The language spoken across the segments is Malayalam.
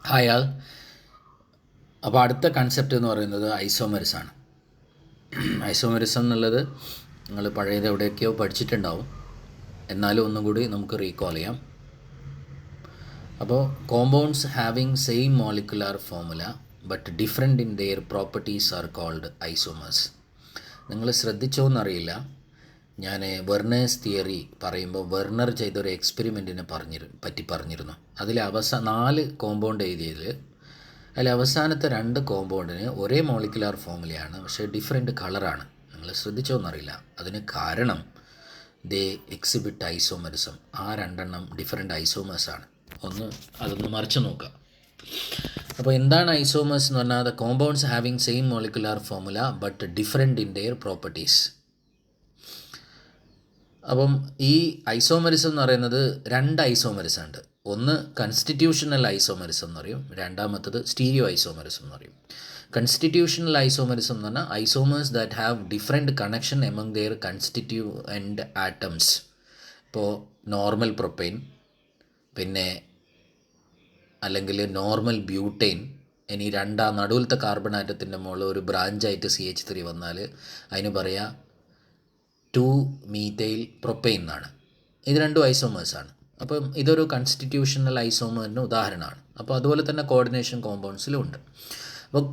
ഹായ് ആൾ. അപ്പോൾ അടുത്ത കൺസെപ്റ്റ് എന്ന് പറയുന്നത് ഐസോമെറിസ് ആണ്. ഐസോമെറിസം എന്നുള്ളത് നിങ്ങൾ പഴയത് എവിടെയൊക്കെയോ പഠിച്ചിട്ടുണ്ടാവും, എന്നാലും ഒന്നും കൂടി നമുക്ക് റീകോൾ ചെയ്യാം. അപ്പോൾ compounds having same molecular formula but different in their properties are called isomers. നിങ്ങൾ ശ്രദ്ധിച്ചോന്നറിയില്ല, ഞാൻ വെർണേഴ്സ് തിയറി പറയുമ്പോൾ വെർണർ ചെയ്തൊരു എക്സ്പെരിമെൻറ്റിനെ പറ്റി പറഞ്ഞിരുന്നു. അതിൽ 4 കോമ്പൗണ്ട് എഴുതിയതിൽ അതിൽ അവസാനത്തെ 2 കോമ്പൗണ്ടിന് ഒരേ മോളിക്കുലാർ ഫോർമുലയാണ്, പക്ഷേ ഡിഫറെൻറ്റ് കളറാണ്. നിങ്ങൾ ശ്രദ്ധിച്ചോന്നറിയില്ല. അതിന് കാരണം ദേ എക്സിബിറ്റ് ഐസോമറിസം. ആ 2 ഡിഫറെൻറ്റ് ഐസോമേഴ്സാണ്. അതൊന്ന് മറിച്ച് നോക്കുക. അപ്പോൾ എന്താണ് ഐസോമേഴ്സ് എന്ന് പറഞ്ഞാൽ, the compounds having same molecular formula but different in their properties. അപ്പം ഈ ഐസോമറിസം എന്ന് പറയുന്നത് 2 ഐസോമറിസം ഉണ്ട്. ഒന്ന് കൺസ്റ്റിറ്റ്യൂഷണൽ ഐസോമറിസം എന്ന് പറയും, രണ്ടാമത്തത് സ്റ്റീരിയോ ഐസോമറിസം എന്ന് പറയും. കൺസ്റ്റിറ്റ്യൂഷണൽ ഐസോമറിസം എന്ന് പറഞ്ഞാൽ isomers that have different connection among their constituent atoms. ഇപ്പോൾ നോർമൽ പ്രൊപ്പൈൻ, പിന്നെ അല്ലെങ്കിൽ നോർമൽ ബ്യൂട്ടൈൻ. ഇനി നടുവിലത്തെ കാർബൺ ആറ്റത്തിൻ്റെ മുകളിൽ ഒരു ബ്രാഞ്ചായിട്ട് CH3 വന്നാൽ അതിന് പറയുക 2-മീഥൈൽ പ്രൊപ്പൈൻ എന്നാണ്. ഇത് 2 ഐസോമേഴ്സാണ്. അപ്പം ഇതൊരു കൺസ്റ്റിറ്റ്യൂഷണൽ ഐസോമറിന് ഉദാഹരണമാണ്. അപ്പോൾ അതുപോലെ തന്നെ കോർഡിനേഷൻ കോമ്പൗണ്ട്സിലും ഉണ്ട്. അപ്പോൾ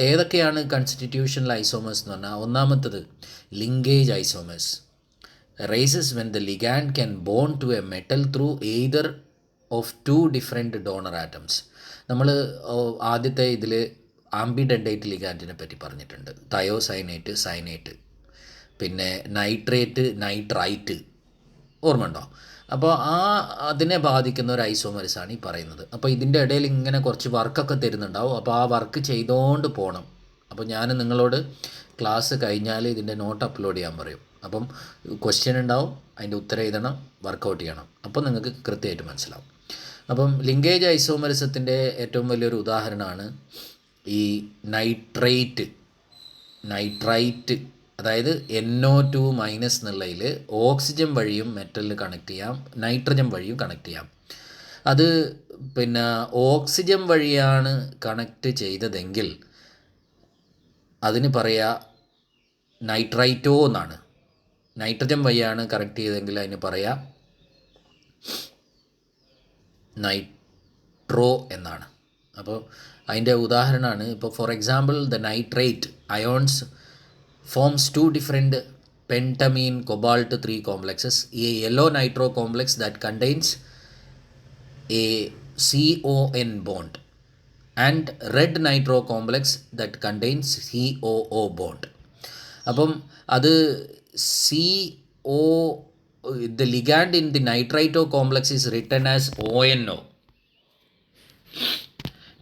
ഏതൊക്കെയാണ് കൺസ്റ്റിറ്റ്യൂഷണൽ ഐസോമേഴ്സ് എന്ന് പറഞ്ഞാൽ, ഒന്നാമത്തത് linkage isomers. Rises when the ligand can bond to a metal through either of 2 different donor atoms. നമ്മൾ ആദ്യത്തെ ഇതിൽ ആംബിഡെൻഡേറ്റ് ലിഗാൻഡിനെ പറ്റി പറഞ്ഞിട്ടുണ്ട്. തയോസൈനേറ്റ്, സൈനേറ്റ്, പിന്നെ നൈട്രേറ്റ്, നൈട്രൈറ്റ്, ഓർമ്മയുണ്ടോ? അപ്പോൾ അതിനെ ബാധിക്കുന്ന ഒരു ഐസോമറിസാണ് ഈ പറയുന്നത്. അപ്പോൾ ഇതിൻ്റെ ഇടയിൽ ഇങ്ങനെ കുറച്ച് വർക്കൊക്കെ തരുന്നുണ്ടാവും. അപ്പോൾ ആ വർക്ക് ചെയ്തുകൊണ്ട് പോകണം. അപ്പോൾ ഞാൻ നിങ്ങളോട് ക്ലാസ് കഴിഞ്ഞാൽ ഇതിൻ്റെ നോട്ട് അപ്ലോഡ് ചെയ്യാൻ പറയും. അപ്പം ക്വസ്റ്റ്യൻ ഉണ്ടാവും, അതിൻ്റെ ഉത്തരം എഴുതണം, വർക്കൗട്ട് ചെയ്യണം. അപ്പോൾ നിങ്ങൾക്ക് കൃത്യമായിട്ട് മനസ്സിലാവും. അപ്പം ലിങ്കേജ് ഐസോമറിസത്തിൻ്റെ ഏറ്റവും വലിയൊരു ഉദാഹരണമാണ് ഈ നൈട്രൈറ്റ്. അതായത് NO2- എന്നുള്ളതിൽ ഓക്സിജൻ വഴിയും മെറ്റലിൽ കണക്ട് ചെയ്യാം, നൈട്രജൻ വഴിയും കണക്ട് ചെയ്യാം. അത് പിന്നെ ഓക്സിജൻ വഴിയാണ് കണക്ട് ചെയ്തതെങ്കിൽ അതിന് പറയുക നൈട്രൈറ്റോ എന്നാണ്. നൈട്രജൻ വഴിയാണ് കണക്ട് ചെയ്തതെങ്കിൽ അതിന് പറയുക നൈട്രോ എന്നാണ്. അപ്പോൾ അതിൻ്റെ ഉദാഹരണമാണ്, ഇപ്പോൾ for example the nitrate ions forms 2 different pentamine cobalt 3 complexes, a yellow nitro complex that contains a CON bond and red nitro complex that contains COO bond. അപ്പം അത് the ligand in the nitrito complex is written as ONO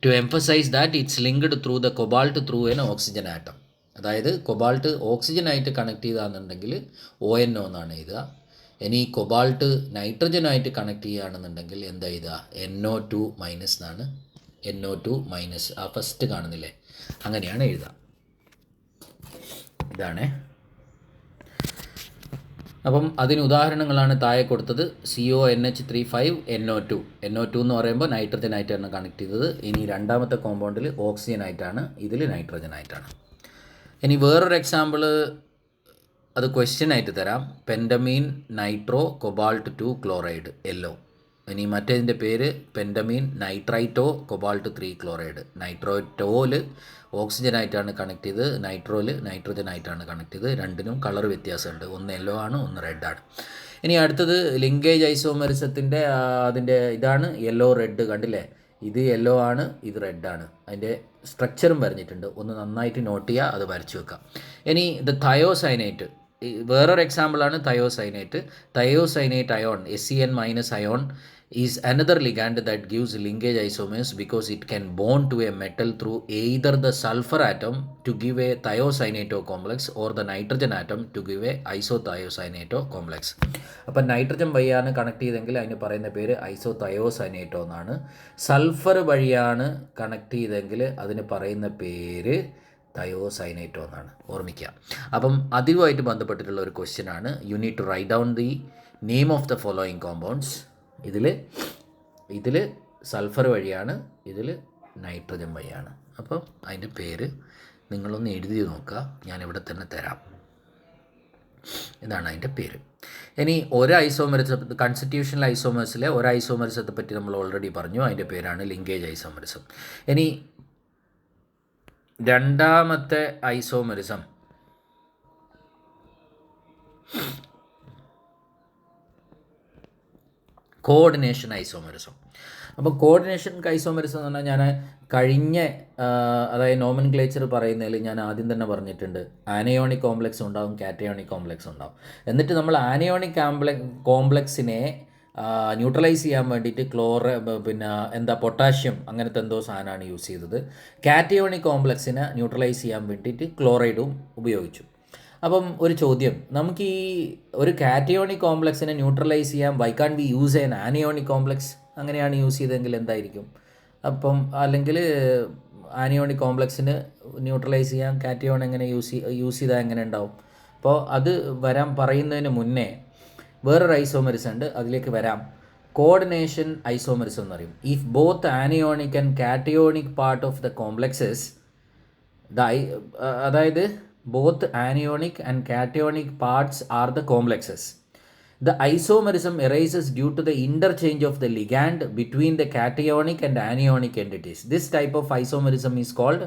to emphasize that it's linked through the cobalt through an oxygen atom. അതായത് കൊബാൾട്ട് ഓക്സിജനായിട്ട് കണക്ട് ചെയ്താണെന്നുണ്ടെങ്കിൽ ONO എന്നാണ് എഴുതുക. ഇനി കൊബാൾട്ട് നൈട്രജനായിട്ട് കണക്ട് ചെയ്യുകയാണെന്നുണ്ടെങ്കിൽ എന്താ എഴുതുക? NO2- എന്നാണ്. NO2-, ആ ഫസ്റ്റ് കാണുന്നില്ലേ, അങ്ങനെയാണ് എഴുതുക. ഇതാണ്. അപ്പം അതിന് ഉദാഹരണങ്ങളാണ് താഴെ കൊടുത്തത്. CONH35 NO2 എന്ന് പറയുമ്പോൾ നൈട്രജനായിട്ടാണ് കണക്ട് ചെയ്തത്. ഇനി രണ്ടാമത്തെ കോമ്പൗണ്ടിൽ ഓക്സിജനായിട്ടാണ്, ഇതിൽ നൈട്രജനായിട്ടാണ്. ഇനി വേറൊരു എക്സാമ്പിൾ, അത് ക്വസ്റ്റ്യൻ ആയിട്ട് തരാം. പെൻഡമീൻ നൈട്രോ കൊബാൾട്ട് 2 ക്ലോറൈഡ് യെല്ലോ. ഇനി മറ്റേതിൻ്റെ പേര് പെൻഡമീൻ നൈട്രൈറ്റോ കൊബാൾട്ട് 3 ക്ലോറൈഡ്. നൈട്രോറ്റോല് ഓക്സിജനായിട്ടാണ് കണക്ട് ചെയ്ത്, നൈട്രോല് നൈട്രജനായിട്ടാണ് കണക്ട് ചെയ്ത്. രണ്ടിനും കളർ വ്യത്യാസമുണ്ട്, ഒന്ന് യെല്ലോ ആണ്, ഒന്ന് റെഡ് ആണ്. ഇനി അടുത്തത് ലിങ്കേജ് ഐസോമറിസത്തിൻ്റെ അതിൻ്റെ ഇതാണ് യെല്ലോ റെഡ്, കണ്ടില്ലേ? ഇത് യെല്ലോ ആണ്, ഇത് റെഡാണ്. അതിൻ്റെ സ്ട്രക്ചറും വരഞ്ഞിട്ടുണ്ട്, ഒന്ന് നന്നായിട്ട് നോട്ട് ചെയ്യുക, അത് വരച്ചു വെക്കാം. ഇനി ഇത് തയോസൈനേറ്റ്, വേറൊരു എക്സാമ്പിളാണ് thiocyanate ion SCN- ion is another ligand that gives linkage isomers because it can bond to a metal through either the sulfur atom to give a thiocyanato complex or the nitrogen atom to give a isothiocyanato complex. അപ്പം നൈട്രജൻ വഴിയാണ് കണക്ട് ചെയ്തെങ്കിൽ അതിന് പറയുന്ന പേര് ഐസോതയോസൈനേറ്റോ എന്നാണ്. സൾഫർ വഴിയാണ് കണക്ട് ചെയ്തെങ്കിൽ അതിന് പറയുന്ന പേര് തയോസൈനേറ്റോ എന്നാണ്. ഓർമ്മിക്കുക. അപ്പം അതുമായിട്ട് ബന്ധപ്പെട്ടിട്ടുള്ള ഒരു ക്വസ്റ്റ്യനാണ്. You need to write down the name of the following compounds. ഇതിൽ സൾഫർ വഴിയാണ്, ഇതിൽ നൈട്രജൻ വൈയാണ്. അപ്പോൾ അതിൻ്റെ പേര് നിങ്ങളൊന്ന് എഴുതി നോക്കുക, ഞാനിവിടെ തന്നെ തരാം. ഇതാണ് അതിൻ്റെ പേര്. ഇനി ഒരു ഐസോമെറിസം, കൺസ്റ്റിറ്റ്യൂഷണൽ ഐസോമേഴ്സിലെ ഒരു ഐസോമെറിസത്തെ പറ്റി നമ്മൾ ഓൾറെഡി പറഞ്ഞു, അതിൻ്റെ പേരാണ് ലിങ്കേജ് ഐസോമെറിസം. ഇനി രണ്ടാമത്തെ ഐസോമെറിസം കോർഡിനേഷൻ ഐസോമെറിസം. അപ്പോൾ കോർഡിനേഷൻ ഐസോമെറിസം എന്ന് പറഞ്ഞാൽ ഞാൻ കഴിഞ്ഞ അതായത് നോമൻക്ലേച്ചർ പറയുന്നതിൽ ഞാൻ ആദ്യം തന്നെ പറഞ്ഞിട്ടുണ്ട്, ആനയോണിക് കോംപ്ലക്സ് ഉണ്ടാവും, കാറ്റയോണിക് കോംപ്ലക്സ് ഉണ്ടാവും. എന്നിട്ട് നമ്മൾ ആനയോണിക് കോംപ്ലക്സിനെ ന്യൂട്രലൈസ് ചെയ്യാൻ വേണ്ടിയിട്ട് പൊട്ടാഷ്യം അങ്ങനത്തെ എന്തോ സാധനമാണ് യൂസ് ചെയ്തത്. കാറ്റയോണിക് കോംപ്ലക്സിനെ ന്യൂട്രലൈസ് ചെയ്യാൻ വേണ്ടിയിട്ട് ക്ലോറൈഡും ഉപയോഗിച്ചു. അപ്പം ഒരു ചോദ്യം, നമുക്ക് ഈ ഒരു കാറ്റയോണിക് കോംപ്ലക്സിനെ ന്യൂട്രലൈസ് ചെയ്യാൻ why can we use an anionic complex? അങ്ങനെയാണ് യൂസ് ചെയ്തെങ്കിൽ എന്തായിരിക്കും? അപ്പം അല്ലെങ്കിൽ ആനയോണിക് കോംപ്ലക്സിന് ന്യൂട്രലൈസ് ചെയ്യാൻ കാറ്റയോൺ എങ്ങനെ യൂസ് ചെയ്താൽ എങ്ങനെ ഉണ്ടാവും? അപ്പോൾ അത് വരാൻ പറയുന്നതിന് മുന്നേ വേറൊരു ഐസോമെറിസം ഉണ്ട്, അതിലേക്ക് വരാം. കോർഡിനേഷൻ ഐസോമെറിസം എന്ന് പറയും. If both anionic and cationic part of the complexes അതായത് both anionic and cationic parts are the complexes. The isomerism arises due to the interchange of the ligand between the cationic and anionic entities. This type of isomerism is called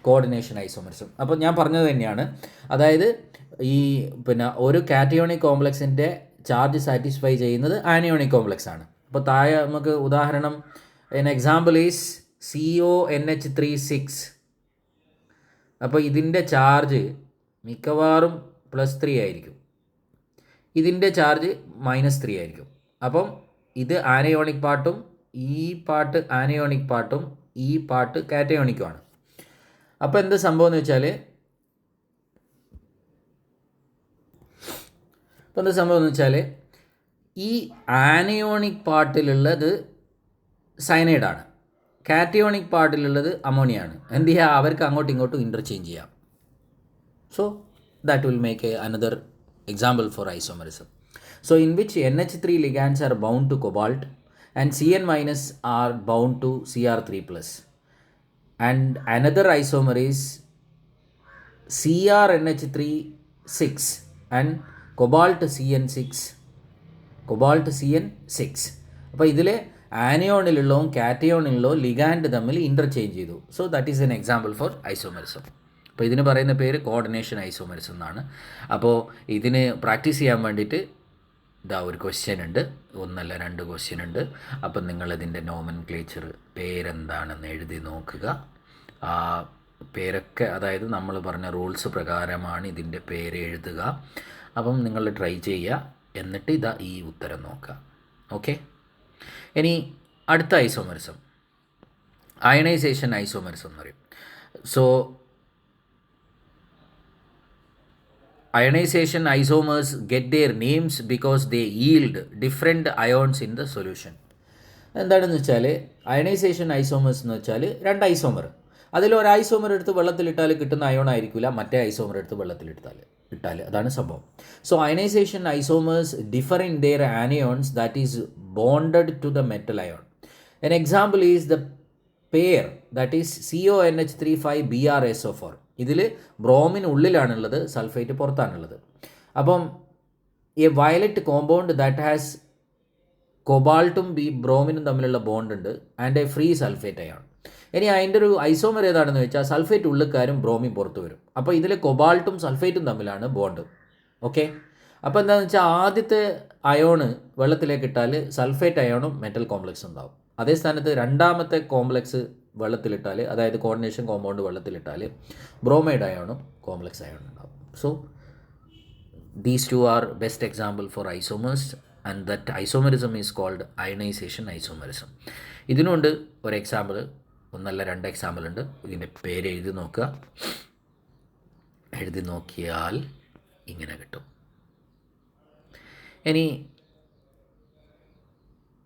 coordination isomerism. അപ്പോൾ ഞാൻ പറഞ്ഞത് തന്നെയാണ്, അതായത് ഈ ഒരു കാറ്റയോണിക് കോംപ്ലക്സിൻ്റെ ചാർജ് സാറ്റിസ്ഫൈ ചെയ്യുന്നത് ആനിയോണിക് കോംപ്ലക്സ് ആണ്. അപ്പോൾ താഴെ നമുക്ക് ഉദാഹരണം, an example is CONH3 6. അപ്പോൾ ഇതിൻ്റെ ചാർജ് മിക്കവാറും +3 ആയിരിക്കും, ഇതിൻ്റെ ചാർജ് -3 ആയിരിക്കും. അപ്പം ഇത് ആനയോണിക് പാർട്ടും ഈ പാർട്ട് ആനയോണിക് പാർട്ടും ഈ പാർട്ട് കാറ്റയോണിക്കുമാണ്. അപ്പോൾ എന്ത് സംഭവം എന്ന് വെച്ചാൽ ഈ ആനയോണിക് പാർട്ടിലുള്ളത് സയനൈഡാണ്, കാറ്റയോണിക് പാർട്ടിലുള്ളത് അമോണിയാണ്. എന്ത് ചെയ്യുക, അവർക്ക് അങ്ങോട്ടും ഇങ്ങോട്ടും ഇൻ്റർചേഞ്ച് ചെയ്യാം. So that will make another example for isomerism. So in which NH3 ligands are bound to cobalt and Cn- are bound to Cr3+. And another isomer is CrNH3 6 and cobalt CN6. അപ്പോൾ ഇതിൽ ആനയോണിലുള്ളതും കാറ്റയോണിലുള്ളതും ലിഗാൻഡ് തമ്മിൽ ഇൻ്റർചേഞ്ച് ചെയ്തു. So that is an example for isomerism. അപ്പോൾ ഇതിന് പറയുന്ന പേര് കോർഡിനേഷൻ ഐസോമെറിസം എന്നാണ്. അപ്പോൾ ഇതിന് പ്രാക്ടീസ് ചെയ്യാൻ വേണ്ടിയിട്ട് ഒരു ക്വസ്റ്റ്യൻ ഉണ്ട്, ഒന്നല്ല 2 ക്വസ്റ്റ്യൻ ഉണ്ട്. അപ്പം നിങ്ങളിതിൻ്റെ നോമൻക്ലേച്ചർ പേരെന്താണെന്ന് എഴുതി നോക്കുക. ആ പേരൊക്കെ അതായത് നമ്മൾ പറഞ്ഞ റൂൾസ് പ്രകാരമാണ് ഇതിൻ്റെ പേര് എഴുതുക. അപ്പം നിങ്ങൾ ട്രൈ ചെയ്യുക, എന്നിട്ട് ഈ ഉത്തരം നോക്കുക. ഓക്കെ, ഇനി അടുത്ത ഐസോമെറിസം അയണൈസേഷൻ ഐസോമെറിസം എന്ന് പറയും. So ionization isomers get their names because they yield different ions in the solution. എന്താണെന്ന് വെച്ചാൽ അയണൈസേഷൻ ഐസോമേഴ്സ് എന്ന് വെച്ചാൽ 2 ഐസോമർ, അതിലൊരു ഐസോമർ എടുത്ത് വെള്ളത്തിലിട്ടാൽ കിട്ടുന്ന അയോൺ ആയിരിക്കില്ല മറ്റേ ഐസോമർ എടുത്ത് വെള്ളത്തിലിട്ടാൽ, അതാണ് സംഭവം. So ionization isomers differ in their anions that is bonded to the metal ion. An example is the pair that is CONH35BrSO4. ഇതിൽ ബ്രോമിൻ ഉള്ളിലാണുള്ളത്, സൾഫേറ്റ് പുറത്താണുള്ളത്. അപ്പം a violet compound that has കൊബാൾട്ടും ബ്രോമിനും തമ്മിലുള്ള ബോണ്ട് ഉണ്ട് and a free sulphate ion. ഇനി അതിൻ്റെ ഒരു ഐസോമർ ഏതാണെന്ന് വെച്ചാൽ സൾഫേറ്റ് ഉള്ളിക്കാരും ബ്രോമിൻ പുറത്ത് വരും. അപ്പോൾ ഇതിൽ കൊബാൾട്ടും സൾഫേറ്റും തമ്മിലാണ് ബോണ്ട്. ഓക്കെ, അപ്പോൾ എന്താണെന്ന് വെച്ചാൽ ആദ്യത്തെ അയോണ് വെള്ളത്തിലേക്ക് ഇട്ടാൽ സൾഫേറ്റ് അയോണും മെറ്റൽ കോംപ്ലക്സ് ഉണ്ടാവും. അതേ സ്ഥാനത്ത് രണ്ടാമത്തെ കോംപ്ലക്സ് വെള്ളത്തിലിട്ടാൽ, അതായത് കോർഡിനേഷൻ കോമ്പൗണ്ട് വെള്ളത്തിലിട്ടാൽ ബ്രോമൈഡ് അയോണും കോംപ്ലക്സ് അയോണും ഉണ്ടാവും. So these 2 are best example for isomers and that isomerism is called ionisation isomerism. ഇതിനുണ്ട് ഒരു എക്സാമ്പിൾ, ഒന്നല്ല 2 എക്സാമ്പിൾ ഉണ്ട്. ഇതിൻ്റെ പേര് എഴുതി നോക്കുക, എഴുതി നോക്കിയാൽ ഇങ്ങനെ കിട്ടും. ഇനി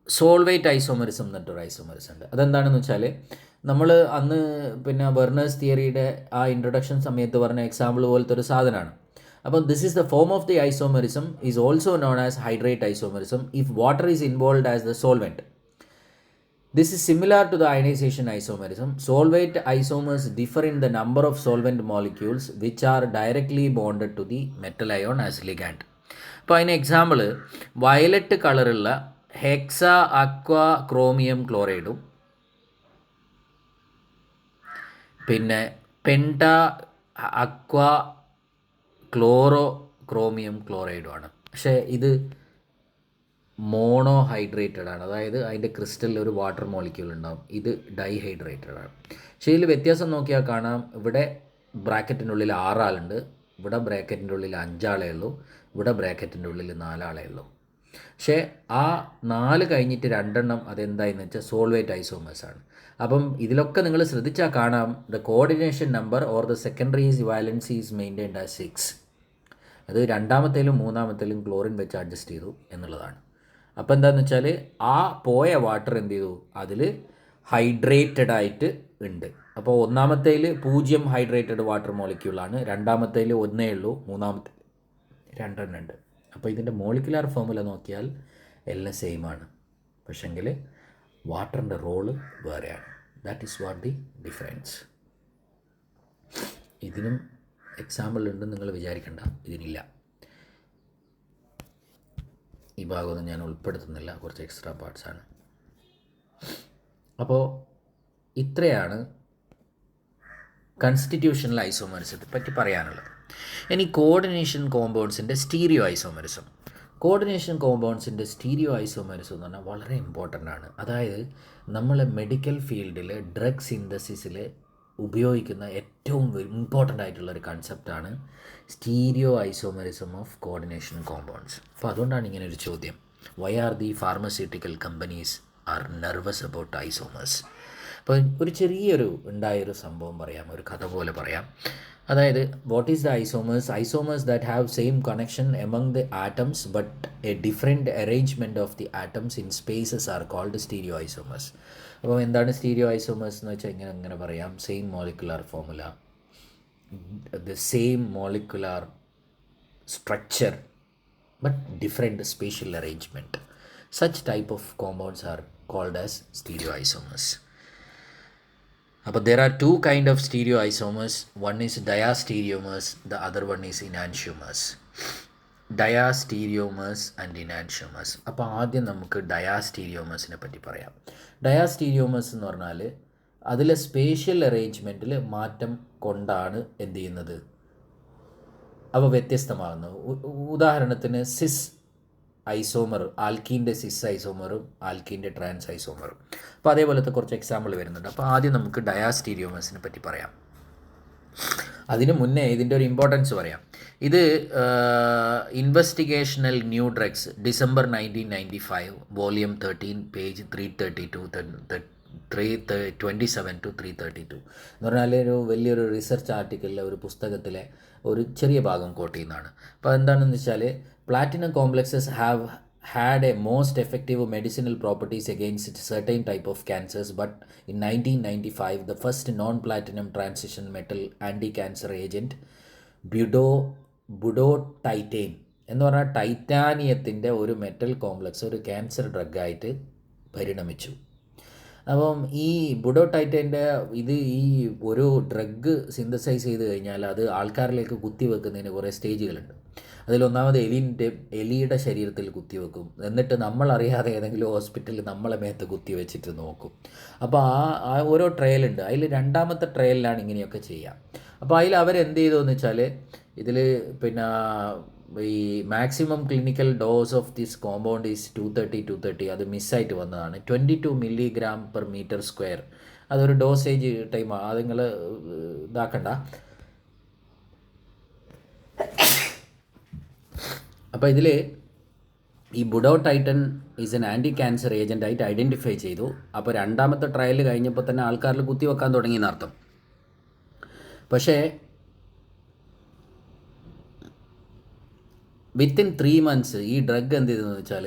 സോൾവേറ്റ് ഐസോമെറിസം എന്നിട്ടൊരു ഐസോമെറിസം ഉണ്ട്. അതെന്താണെന്ന് വെച്ചാൽ നമ്മൾ അന്ന് വെർണേഴ്സ് തിയറിയുടെ ആ ഇൻട്രൊഡക്ഷൻ സമയത്ത് പറഞ്ഞ എക്സാമ്പിൾ പോലത്തെ ഒരു സാധനമാണ്. അപ്പം this is the form of the isomerism is also known as hydrate isomerism if water is involve as the solvent. This is similar to the ionization isomerism. Solvate isomers differ in the number of solvent molecules which are directly bonded to the metal ion as ligand. അപ്പോൾ അതിന് എക്സാമ്പിൾ വയലറ്റ് കളറുള്ള ഹെക്സ അക്വ ക്രോമിയം ക്ലോറൈഡും പിന്നെ പെൻറ്റ അക്വ ക്ലോറോ ക്രോമിയം ക്ലോറൈഡുമാണ്. പക്ഷേ ഇത് മോണോഹൈഡ്രേറ്റഡ് ആണ്, അതായത് അതിൻ്റെ ക്രിസ്റ്റലിൽ ഒരു വാട്ടർ മോളിക്യൂൾ ഉണ്ടാവും. ഇത് ഡൈഹൈഡ്രേറ്റഡ് ആണ്. പക്ഷേ ഇതിൽ വ്യത്യാസം നോക്കിയാൽ കാണാം, ഇവിടെ ബ്രാക്കറ്റിൻ്റെ ഉള്ളിൽ 6 ആളുണ്ട്, ഇവിടെ ബ്രാക്കറ്റിൻ്റെ ഉള്ളിൽ 5 ആളേ ഉള്ളൂ, ഇവിടെ ബ്രാക്കറ്റിൻ്റെ ഉള്ളിൽ 4 ആളേ ഉള്ളൂ. പക്ഷേ ആ 4 കഴിഞ്ഞിട്ട് 2 അതെന്തായെന്ന് വെച്ചാൽ സോൾവേറ്റ് ഐസോമേഴ്സ് ആണ്. അപ്പം ഇതിലൊക്കെ നിങ്ങൾ ശ്രദ്ധിച്ചാൽ കാണാം, the coordination number or the secondaries valency is maintained as 6. അത് രണ്ടാമത്തേലും മൂന്നാമത്തേലും ക്ലോറിൻ വെച്ച് അഡ്ജസ്റ്റ് ചെയ്തു എന്നുള്ളതാണ്. അപ്പോൾ എന്താണെന്ന് വെച്ചാൽ ആ പോയ വാട്ടർ എന്ത് ചെയ്തു, അതിൽ ഹൈഡ്രേറ്റഡ് ആയിട്ട് ഉണ്ട്. അപ്പോൾ ഒന്നാമത്തേൽ 0 ഹൈഡ്രേറ്റഡ് വാട്ടർ മോളിക്യൂളാണ്, രണ്ടാമത്തേൽ 1 ഉള്ളൂ, മൂന്നാമത്തെ 2 ഉണ്ട്. അപ്പോൾ ഇതിൻ്റെ മോളിക്കുലാർ ഫോർമുല നോക്കിയാൽ എല്ലാം സെയിം ആണ്, പക്ഷെങ്കിൽ വാട്ടറിൻ്റെ റോള് വേറെയാണ്. That is what the difference. ഇതിനും എക്സാമ്പിൾ ഉണ്ടെന്ന് നിങ്ങൾ വിചാരിക്കേണ്ട, ഇതിനില്ല. ഈ ഭാഗമൊന്നും ഞാൻ ഉൾപ്പെടുത്തുന്നില്ല, കുറച്ച് എക്സ്ട്രാ പാർട്സാണ്. അപ്പോൾ ഇത്രയാണ് കൺസ്റ്റിറ്റ്യൂഷണൽ ഐസോമറിസത്തെ പറ്റി പറയാനുള്ളത്. ഇനി കോർഡിനേഷൻ കോമ്പൗണ്ട്സിൻ്റെ സ്റ്റീരിയോ ഐസോമറിസം. കോർഡിനേഷൻ കോമ്പൗണ്ട്സിൻ്റെ സ്റ്റീരിയോ ഐസോമറിസം എന്ന് പറഞ്ഞാൽ വളരെ ഇമ്പോർട്ടൻ്റ് ആണ്. അതായത് നമ്മളെ മെഡിക്കൽ ഫീൽഡിൽ ഡ്രഗ് സിന്തസിസിൽ ഉപയോഗിക്കുന്ന ഏറ്റവും ഇമ്പോർട്ടൻ്റ് ആയിട്ടുള്ളൊരു കൺസെപ്റ്റാണ് stereo isomerism of coordination compounds. അപ്പോൾ അതുകൊണ്ടാണ് ഇങ്ങനെ ഒരു ചോദ്യം, why are the pharmaceutical companies are nervous about isomers. അപ്പോൾ ഒരു ചെറിയൊരു ഉണ്ടായൊരു സംഭവം പറയാം, ഒരു കഥ പോലെ പറയാം. അതായത് what is the isomers? Isomers that have same connection among the atoms but a different arrangement of the atoms in spaces are called stereo isomers. അപ്പോൾ എന്താണ് സ്റ്റീരിയോ ഐസോമേഴ്സ് എന്ന് വെച്ചാൽ ഇങ്ങനെ പറയാം, same molecular formula, the same molecular structure but different spatial arrangement. Such type of compounds are called as stereo isomers. അപ്പോൾ there are 2 kind of stereoisomers. One is diastereomers, the other one is enantiomers. Diastereomers and enantiomers. അപ്പോൾ ആദ്യം നമുക്ക് ഡയാസ്റ്റീരിയോമേഴ്സിനെ പറ്റി പറയാം. ഡയാസ്റ്റീരിയോമേഴ്സ് എന്ന് പറഞ്ഞാൽ അതിലെ സ്പേഷ്യൽ അറേഞ്ച്മെൻറ്റിൽ മാറ്റം കൊണ്ടാണ് എന്ത് ചെയ്യുന്നത്, അവ വ്യത്യസ്തമാകുന്നത്. ഉദാഹരണത്തിന് സിസ് ഐസോമർ, ആൽക്കീൻ്റെ സിസ് ഐസോമറും ആൽക്കീൻ്റെ ട്രാൻസ് ഐസോമറും. അപ്പോൾ അതേപോലത്തെ കുറച്ച് എക്സാമ്പിൾ വരുന്നുണ്ട്. അപ്പോൾ ആദ്യം നമുക്ക് ഡയാസ്റ്റീരിയോമേഴ്സിനെ പറ്റി പറയാം. അതിന് മുന്നേ ഇതിൻ്റെ ഒരു ഇമ്പോർട്ടൻസ് പറയാം. ഇത് investigational new drugs December 1995 volume 13 page 327 to 332 എന്ന് പറഞ്ഞാൽ ഒരു വലിയൊരു റിസർച്ച് ആർട്ടിക്കിളിലെ ഒരു പുസ്തകത്തിലെ ഒരു ചെറിയ ഭാഗം കോട്ട് ചെയ്യുന്നതാണ്. അപ്പോൾ എന്താണെന്ന് വെച്ചാൽ platinum complexes have had a most effective medicinal properties against certain type of cancers, but in 1995 the first non-platinum transition metal anti-cancer agent ബുഡോടൈറ്റൈൻ എന്ന് പറഞ്ഞാൽ ടൈറ്റാനിയത്തിൻ്റെ ഒരു മെറ്റൽ കോംപ്ലക്സ് ഒരു ക്യാൻസർ ഡ്രഗായിട്ട് പരിണമിച്ചു. അപ്പം ഈ ബുഡോടൈറ്റൈൻ്റെ ഇത് ഈ ഒരു ഡ്രഗ് സിന്തസൈസ് ചെയ്ത് കഴിഞ്ഞാൽ അത് ആൾക്കാരിലേക്ക് കുത്തിവെക്കുന്നതിന് കുറേ സ്റ്റേജുകളുണ്ട്. അതിലൊന്നാമത് എലിയുടെ ശരീരത്തിൽ കുത്തിവെക്കും, എന്നിട്ട് നമ്മളറിയാതെ ഏതെങ്കിലും ഹോസ്പിറ്റലിൽ നമ്മളെ മേത്ത് കുത്തിവെച്ചിട്ട് നോക്കും. അപ്പോൾ ആ ഓരോ ട്രയലുണ്ട്. അതിൽ രണ്ടാമത്തെ ട്രയലിലാണ് ഇങ്ങനെയൊക്കെ ചെയ്യുക. അപ്പോൾ അതിൽ അവരെന്ത് ചെയ്തതെന്ന് വെച്ചാൽ ഇതിൽ പിന്നെ ഈ maximum clinical dose of this compound is 230 അത് മിസ്സായിട്ട് വന്നതാണ്. 22 mg/m². അതൊരു ഡോസേജ് ടൈമാണ്, അത് നിങ്ങൾ ഇതാക്കണ്ട. അപ്പോൾ ഇതിൽ ഈ budotitane is an anti cancer ഏജൻ്റായിട്ട് ഐഡൻറ്റിഫൈ ചെയ്തു. അപ്പോൾ രണ്ടാമത്തെ ട്രയൽ കഴിഞ്ഞപ്പോൾ തന്നെ ആൾക്കാരിൽ കുത്തിവെക്കാൻ തുടങ്ങിയെന്നർത്ഥം. പക്ഷേ വിത്തിൻ 3 months ഈ ഡ്രഗ് എന്ത് ചെയ്തെന്ന് വെച്ചാൽ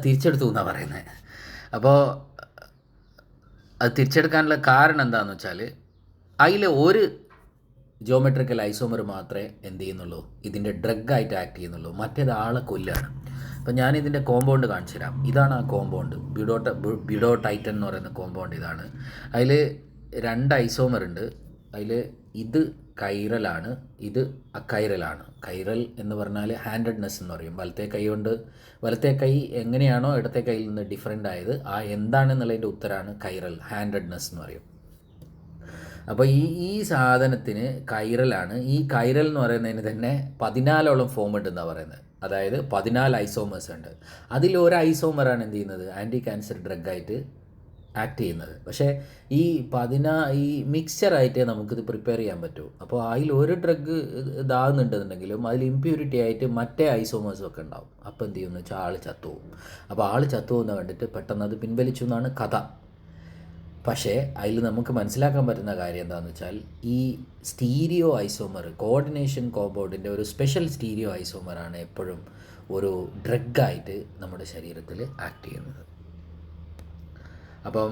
തിരിച്ചെടുത്തു എന്നാണ് പറയുന്നത്. അപ്പോൾ അത് തിരിച്ചെടുക്കാനുള്ള കാരണം എന്താണെന്ന് വെച്ചാൽ അതിൽ ഒരു ജിയോമെട്രിക്കൽ ഐസോമർ മാത്രമേ എന്ത് ചെയ്യുന്നുള്ളൂ, ഇതിൻ്റെ ഡ്രഗായിട്ട് ആക്ട് ചെയ്യുന്നുള്ളൂ, മറ്റേത് ആളെ കൊല്ലാണ്. അപ്പോൾ ഞാനിതിൻ്റെ കോമ്പൗണ്ട് കാണിച്ചു തരാം. ഇതാണ് ആ കോമ്പൗണ്ട്, ബ്യൂഡോടൈറ്റൻ എന്ന് പറയുന്ന കോമ്പൗണ്ട് ഇതാണ്. അതിൽ 2 ഐസോമർ ഉണ്ട്. അതിൽ ഇത് കൈറലാണ്, ഇത് അക്കൈറലാണ്. കൈറൽ എന്ന് പറഞ്ഞാൽ ഹാൻഡഡ്നെസ് എന്ന് പറയും. വലത്തെ കൈ എങ്ങനെയാണോ ഇടത്തെ കൈയിൽ നിന്ന് ഡിഫറെൻ്റ് ആയത്, ആ എന്താണെന്നുള്ളതിൻ്റെ ഉത്തരമാണ് കൈറൽ, ഹാൻഡഡ്നെസ് എന്ന് പറയും. അപ്പോൾ ഈ സാധനത്തിന് കൈറലാണ്. ഈ കൈറൽ എന്ന് പറയുന്നതിന് തന്നെ 14ഓളം ഫോം ഉണ്ടെന്നാണ് പറയുന്നത്. അതായത് 14 ഐസോമേഴ്സ് ഉണ്ട്. അതിൽ ഒരു ഐസോമറാണ് എന്ത് ചെയ്യുന്നത്, ആൻറ്റി ക്യാൻസർ ഡ്രഗായിട്ട് ആക്ട് ചെയ്യുന്നത്. പക്ഷേ ഈ മിക്സ്ചറായിട്ടേ നമുക്കിത് പ്രിപ്പയർ ചെയ്യാൻ പറ്റൂ. അപ്പോൾ അതിൽ ഒരു ഡ്രഗ് ഇതാകുന്നുണ്ടെന്നുണ്ടെങ്കിലും അതിൽ ഇമ്പ്യൂരിറ്റി ആയിട്ട് മറ്റേ ഐസോമേഴ്സും ഒക്കെ ഉണ്ടാവും. അപ്പോൾ എന്ത് ചെയ്യുമെന്ന് വെച്ചാൽ ആൾ ചത്തുപോകും. അപ്പോൾ ആൾ ചത്തുപോകുന്ന കണ്ടിട്ട് പെട്ടെന്ന് അത് പിൻവലിച്ചു എന്നാണ് കഥ. പക്ഷേ അതിൽ നമുക്ക് മനസ്സിലാക്കാൻ പറ്റുന്ന കാര്യം എന്താണെന്ന് വെച്ചാൽ ഈ സ്റ്റീരിയോ ഐസോമർ, കോർഡിനേഷൻ കോമ്പൗണ്ടിൻ്റെ ഒരു സ്പെഷ്യൽ സ്റ്റീരിയോ ഐസോമറാണ് എപ്പോഴും ഒരു ഡ്രഗായിട്ട് നമ്മുടെ ശരീരത്തിൽ ആക്ട് ചെയ്യുന്നത്. അപ്പം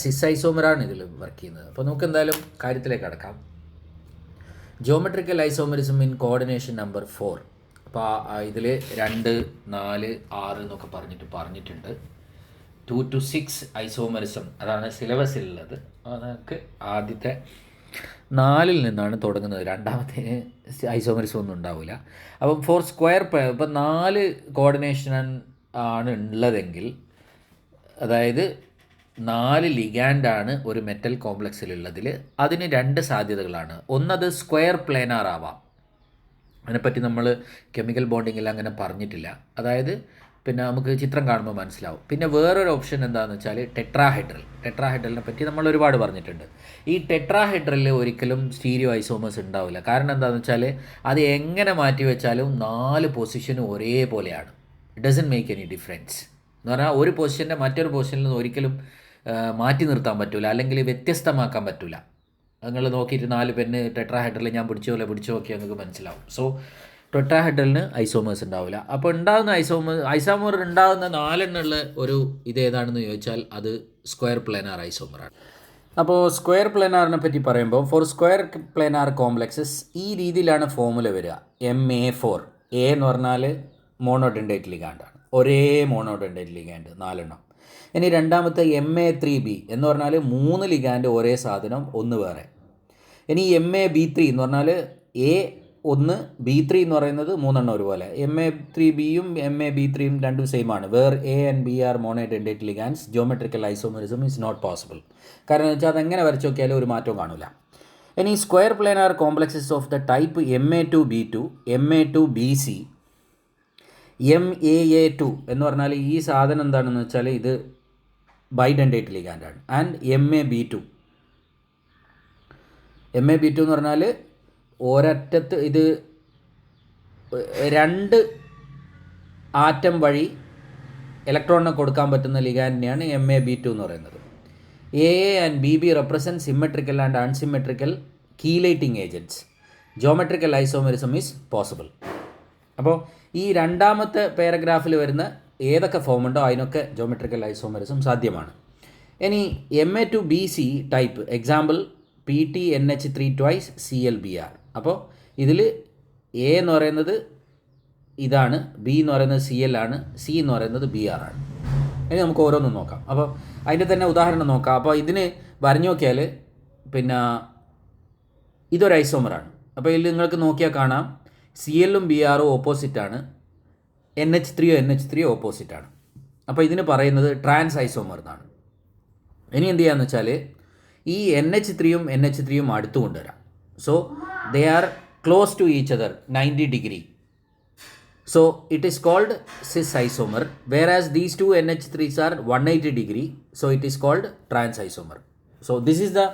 സിസ് ഐസോമറാണ് ഇതിൽ വർക്ക് ചെയ്യുന്നത്. അപ്പോൾ നമുക്ക് എന്തായാലും കാര്യത്തിലേക്ക് കടക്കാം. Geometrical isomerism in coordination number 4. അപ്പോൾ ഇതിൽ 2, 4, 6 എന്നൊക്കെ പറഞ്ഞിട്ടുണ്ട്. 2 to 6 ഐസോമറിസം അതാണ് സിലബസിലുള്ളത്. നമുക്ക് ആദ്യത്തെ 4 നിന്നാണ് തുടങ്ങുന്നത്. രണ്ടാമത്തെ ഐസോമറിസം ഒന്നും ഉണ്ടാവില്ല. അപ്പം 4 സ്ക്വയർ ഇപ്പം 4 കോർഡിനേഷൻ ആണ് ഉള്ളതെങ്കിൽ, അതായത് 4 ലിഗാൻഡാണ് ഒരു മെറ്റൽ കോംപ്ലക്സിലുള്ളതിൽ, അതിന് 2 സാധ്യതകളാണ്. ഒന്നത് സ്ക്വയർ പ്ലേനാർ ആവാം. അതിനെപ്പറ്റി നമ്മൾ കെമിക്കൽ ബോണ്ടിങ്ങിൽ അങ്ങനെ പറഞ്ഞിട്ടില്ല. അതായത് പിന്നെ നമുക്ക് ചിത്രം കാണുമ്പോൾ മനസ്സിലാവും. പിന്നെ വേറൊരു ഓപ്ഷൻ എന്താണെന്ന് വെച്ചാൽ ടെട്രാഹെഡ്രലിനെ പറ്റി നമ്മൾ ഒരുപാട് പറഞ്ഞിട്ടുണ്ട്. ഈ ടെട്രാഹെഡ്രലിൽ ഒരിക്കലും സ്റ്റീരിയോ ഐസോമേഴ്സ് ഉണ്ടാവില്ല. കാരണം എന്താണെന്ന് വെച്ചാൽ അത് എങ്ങനെ മാറ്റി വെച്ചാലും 4 പൊസിഷനും ഒരേപോലെയാണ്. It doesn't make any difference. എന്ന് പറഞ്ഞാൽ ഒരു പൊസിഷൻ്റെ മറ്റൊരു പൊസിഷനിൽ നിന്ന് ഒരിക്കലും മാറ്റി നിർത്താൻ പറ്റില്ല, അല്ലെങ്കിൽ വ്യത്യസ്തമാക്കാൻ പറ്റില്ല. നിങ്ങൾ നോക്കിയിട്ട് 4 പെന്ന് ടെട്രാഹെഡ്രലിൽ ഞാൻ പിടിച്ചു നോക്കിയാൽ നിങ്ങൾക്ക് മനസ്സിലാവും. സോ ടെട്രാഹെഡ്രലിന് ഐസോമേഴ്സ് ഉണ്ടാവില്ല. അപ്പോൾ ഉണ്ടാകുന്ന ഐസോമർ ഉണ്ടാകുന്ന 4 എണ്ണമുള്ള ഒരു ഇതേതാണെന്ന് ചോദിച്ചാൽ അത് സ്ക്വയർ പ്ലേനാർ ഐസോമറാണ്. അപ്പോൾ സ്ക്വയർ പ്ലേനാറിനെ പറ്റി പറയുമ്പോൾ, ഫോർ സ്ക്വയർ പ്ലേനാർ കോംപ്ലക്സസ് ഈ രീതിയിലാണ് ഫോമുല വരിക. MA4. എ എന്ന് പറഞ്ഞാൽ മോണോഡെൻഡേറ്റ് ലിഗാൻഡാണ്, ഒരേ മോണോഡെൻഡേറ്റ് ലിഗാൻഡ് 4 എണ്ണം. ഇനി രണ്ടാമത്തെ MA3B എന്ന് പറഞ്ഞാൽ 3 ലിഗാൻഡ് ഒരേ സാധനം, ഒന്ന് വേറെ. ഇനി MAB3 എന്ന് പറഞ്ഞാൽ A1 B3 എന്ന് പറയുന്നത് 3 എണ്ണം ഒരുപോലെ. MA3Bയും MAB3യും രണ്ടും സെയിം ആണ്. Where A and B are monoidentate ligands, geometrical isomerism is not possible. കാരണം എന്ന് വെച്ചാൽ അതെങ്ങനെ വരച്ച് നോക്കിയാലും ഒരു മാറ്റവും കാണില്ല. ഇനി square planar complexes of the type MA2B2, MA2BC, MAA2 എന്ന് പറഞ്ഞാൽ ഈ സാധനം എന്താണെന്ന് വെച്ചാൽ ഇത് ബൈഡെൻഡേറ്റ് ലിഗാൻഡാണ്. ആൻഡ് MAB2 എന്ന് പറഞ്ഞാൽ ഒരറ്റത്ത് ഇത് 2 ആറ്റം വഴി ഇലക്ട്രോണിനെ കൊടുക്കാൻ പറ്റുന്ന ലിഗാൻഡിനെയാണ് MAB2 എന്ന് പറയുന്നത്. AA and BB represent symmetrical and unsymmetrical chelating agents. Geometrical isomerism is possible. അപ്പോൾ ഈ രണ്ടാമത്തെ പാരഗ്രാഫിൽ വരുന്ന ഏതൊക്കെ ഫോമുണ്ടോ അതിനൊക്കെ ജോമെട്രിക്കൽ ഐസോമെറിസം സാധ്യമാണ്. ഇനി MA2BC type example PTNH3 twice ClBr. അപ്പോൾ ഇതിൽ A എന്ന് പറയുന്നത് ഇതാണ്, B എന്ന് പറയുന്നത് Cl ആണ്, C എന്ന് പറയുന്നത് Br ആണ്. ഇനി നമുക്ക് ഓരോന്നും നോക്കാം. അപ്പോൾ അതിൻ്റെ തന്നെ ഉദാഹരണം നോക്കാം. അപ്പോൾ ഇതിന് വരഞ്ഞു നോക്കിയാൽ പിന്നെ ഇതൊരു ഐസോമറാണ്. അപ്പോൾ ഇതിൽ നിങ്ങൾക്ക് നോക്കിയാൽ കാണാം Clഉം Brഉം ഓപ്പോസിറ്റാണ്, NH3 ഓപ്പോസിറ്റാണ്. അപ്പോൾ ഇതിന് പറയുന്നത് ട്രാൻസ് ഐസോമർ എന്നാണ്. ഇനി എന്ത് ചെയ്യാന്ന് വെച്ചാൽ ഈ NH3യും NH3യും അടുത്ത് കൊണ്ടുവരാം. So they are close to each other 90 degree. So it is called cis isomer, whereas these two NH3s are 180 degree. So it is called trans isomer. So this is the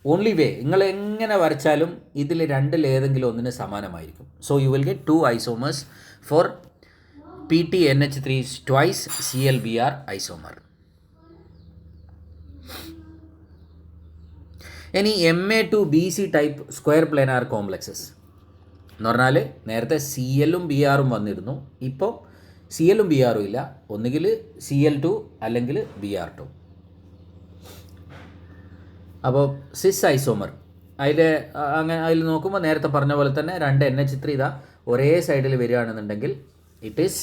only way. നിങ്ങൾ എങ്ങനെ വരച്ചാലും ഇതിൽ രണ്ടിൽ ഏതെങ്കിലും ഒന്നിന് സമാനമായിരിക്കും. So you will get 2 isomers for PTNH3 twice ClBr isomer. ഇനി MA2BC type square planar complexes എന്ന് പറഞ്ഞാൽ നേരത്തെ Clഉം Brഉം വന്നിരുന്നു, ഇപ്പോൾ Clഉം Brഉം ഇല്ല. ഒന്നുകിൽ Cl2 അല്ലെങ്കിൽ Br2. അപ്പോൾ സിസ് ഐസോമർ അതിൽ നോക്കുമ്പോൾ നേരത്തെ പറഞ്ഞ പോലെ തന്നെ 2 NH3 ഇതാ ഒരേ സൈഡിൽ വരികയാണെന്നുണ്ടെങ്കിൽ ഇറ്റ് ഈസ്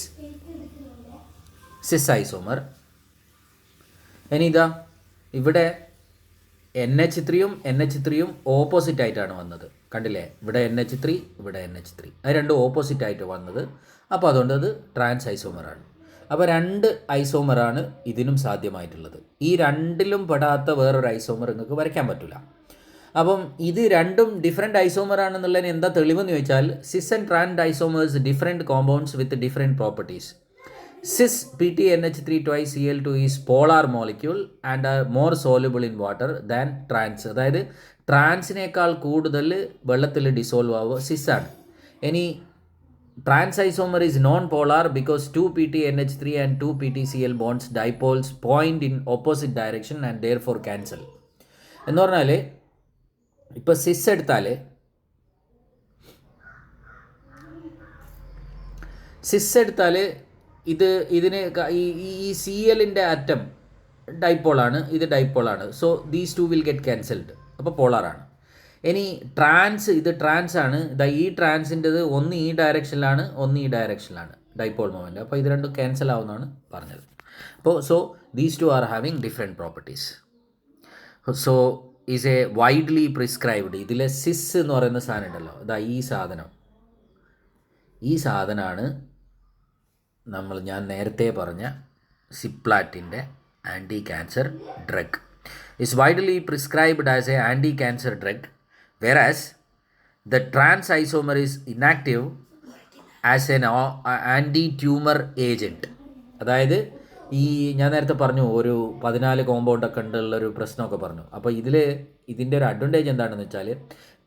സിസ് ഐസോമർ. ഇനി ഇതാ ഇവിടെ NH3യും NH3യും ഓപ്പോസിറ്റ് ആയിട്ടാണ് വന്നത്. കണ്ടില്ലേ, ഇവിടെ NH3, ഇവിടെ NH3, അത് രണ്ടും ഓപ്പോസിറ്റ് ആയിട്ട് വന്നത്. അപ്പോൾ അതുകൊണ്ട് അത് ട്രാൻസ് ഐസോമറാണ്. അപ്പോൾ 2 ഐസോമറാണ് ഇതിനും സാധ്യമായിട്ടുള്ളത്. ഈ രണ്ടിലും പെടാത്ത വേറൊരു ഐസോമർ നിങ്ങൾക്ക് വരയ്ക്കാൻ പറ്റില്ല. അപ്പം ഇത് രണ്ടും ഡിഫറെൻറ്റ് ഐസോമർ ആണെന്നുള്ളതിന് എന്താ തെളിവെന്ന് ചോദിച്ചാൽ, cis and trans isomers different compounds with different properties. Cis PTNH3 twice Cl2 is polar molecule and are more soluble in water than trans. അതായത് ട്രാൻസിനേക്കാൾ കൂടുതൽ വെള്ളത്തിൽ ഡിസോൾവ് ആവുക സിസ് ആണ്. ഇനി trans isomer is non polar because 2 PTNH3 and 2 PTCl bonds dipoles point in opposite direction and therefore cancel. എന്ന് പറഞ്ഞാൽ ഇപ്പോൾ സിസ് എടുത്താൽ ഇതിന് ഈ CLൻ്റെ അറ്റം ഡൈപ്പോളാണ്, ഇത് ഡൈപ്പോളാണ്. So these 2 will get cancelled. അപ്പോൾ പോളാറാണ്. ഇനി ട്രാൻസ്, ഇത് ട്രാൻസ് ആണ്. ഈ ട്രാൻസിൻ്റെത് ഒന്ന് ഈ ഡയറക്ഷനിലാണ്, ഒന്ന് ഈ ഡയറക്ഷനിലാണ് ഡൈപ്പോൾ മൊമെൻ്റ്. അപ്പോൾ ഇത് രണ്ടും ക്യാൻസൽ ആവുമെന്നാണ് പറഞ്ഞത്. അപ്പോൾ so these 2 are having different properties. So is A widely prescribed. ഇതിലെ സിസ് എന്ന് പറയുന്ന സാധനം ഉണ്ടല്ലോ, ഈ സാധനമാണ് ഞാൻ നേരത്തെ പറഞ്ഞ സിപ്ലാറ്റിൻ്റെ anti cancer drug. Is widely prescribed as a anti cancer drug, whereas the trans isomer is inactive as an anti tumour agent. അതായത് ഞാൻ നേരത്തെ പറഞ്ഞു ഒരു 14 കോമ്പൗണ്ടൊക്കെ ഉള്ളൊരു പ്രശ്നമൊക്കെ പറഞ്ഞു. അപ്പോൾ ഇതിൻ്റെ ഒരു അഡ്വാൻറ്റേജ് എന്താണെന്ന് വെച്ചാൽ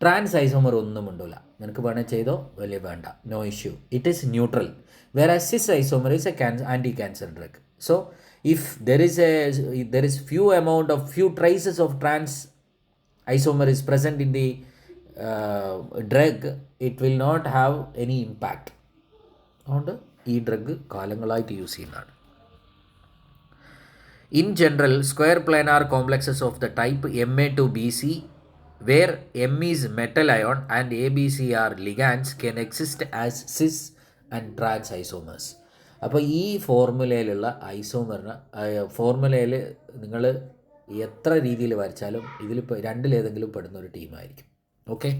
ട്രാൻസ് ഐസോമർ ഒന്നും ഉണ്ടില്ല, നിനക്ക് വേണമെങ്കിൽ ചെയ്തോ, വലിയ വേണ്ട, no issue, it is neutral. Whereas cis isomer is a anti-cancer drug. So if there is few traces of trans isomer is present in the drug, it will not have any impact. അതുകൊണ്ട് ഈ ഡ്രഗ് കാലങ്ങളായിട്ട് യൂസ് ചെയ്യുന്നതാണ്. In general, square planar complexes of the type Ma2BC, where M is metal ion and ABC are ligands, can exist as cis and trans isomers. അപ്പോൾ ഈ ഫോർമുലയിലുള്ള ഫോർമുലയിൽ നിങ്ങൾ എത്ര രീതിയിൽ വരച്ചാലും ഇതിലിപ്പോൾ രണ്ടിലേതെങ്കിലും പെടുന്ന ഒരു ടീമായിരിക്കും. ഓക്കെ,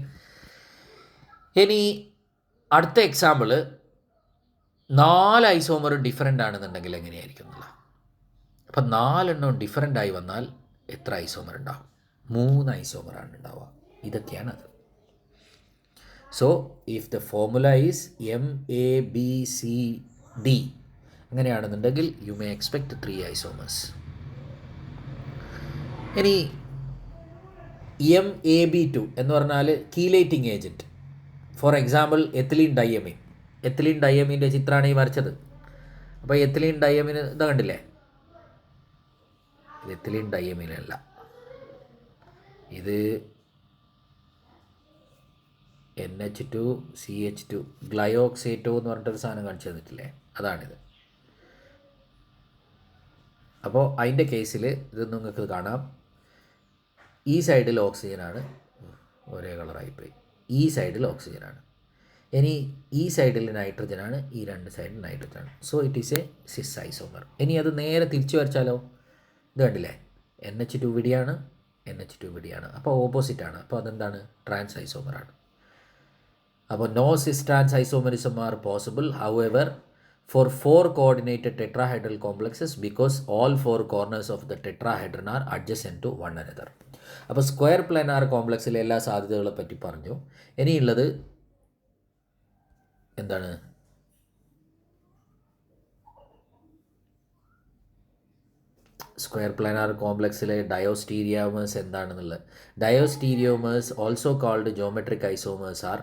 ഇനി അടുത്ത എക്സാമ്പിൾ 4 ഐസോമർ ഡിഫറെൻ്റ് ആണെന്നുണ്ടെങ്കിൽ എങ്ങനെയായിരിക്കും എന്നുള്ള. അപ്പം 4 എണ്ണം ഡിഫറെൻ്റ് ആയി വന്നാൽ എത്ര ഐസോമർ ഉണ്ടാവും? 3 ഐസോമറാണ് ഉണ്ടാവുക. ഇതൊക്കെയാണത്. So if the formula is MABCD അങ്ങനെയാണെന്നുണ്ടെങ്കിൽ you may expect 3 isomers. ഇനി MAB2 എന്ന് പറഞ്ഞാൽ chelating agent. For example ethylene ഡയമീൻ്റെ ചിത്രമാണ് ഈ വരച്ചത്. അപ്പോൾ എത്തിലീൻ ഡയമീൻ ഇതാ കണ്ടില്ലേ, ഇത് എത്തിലീൻ ഡയമീനല്ല, ഇത് NH2 CH2 ഗ്ലയോക്സേറ്റോ എന്ന് പറഞ്ഞിട്ടൊരു സാധനം കാണിച്ചു തന്നിട്ടില്ലേ, അതാണിത്. അപ്പോൾ അതിൻ്റെ കേസിൽ ഇത് നിങ്ങൾക്ക് കാണാം, ഈ സൈഡിൽ ഓക്സിജനാണ്, ഒരേ കളറായിപ്പോയി, ഈ സൈഡിൽ ഓക്സിജനാണ്. ഇനി ഈ സൈഡിൽ നൈട്രജനാണ്, ഈ 2 സൈഡിൽ നൈട്രജനാണ്. So it is a cis isomer. ഇനി അത് നേരെ തിരിച്ചു വരച്ചാലോ, ഇത് കണ്ടില്ലേ, NH2 ഇവിടെയാണ്, NH2 ഇവിടെയാണ്, അപ്പോൾ ഓപ്പോസിറ്റാണ്. അപ്പോൾ അതെന്താണ്? ട്രാൻസ് ഐസോമറാണ്. അപ്പോൾ no cis trans isomerism are possible, however, for 4 coordinated tetrahedral complexes because all 4 corners of the tetrahedron are adjacent to one another. അപ്പോൾ സ്ക്വയർ പ്ലാനാർ കോംപ്ലക്സിലെ എല്ലാ സാധ്യതകളെ പറ്റി പറഞ്ഞു. ഇനിയുള്ളത് എന്താണ്? സ്ക്വയർ പ്ലാനാർ കോംപ്ലക്സിലെ ഡയോസ്റ്റീരിയോമേഴ്സ് എന്താണെന്നുള്ളത്. Diastereomers also called geometric isomers are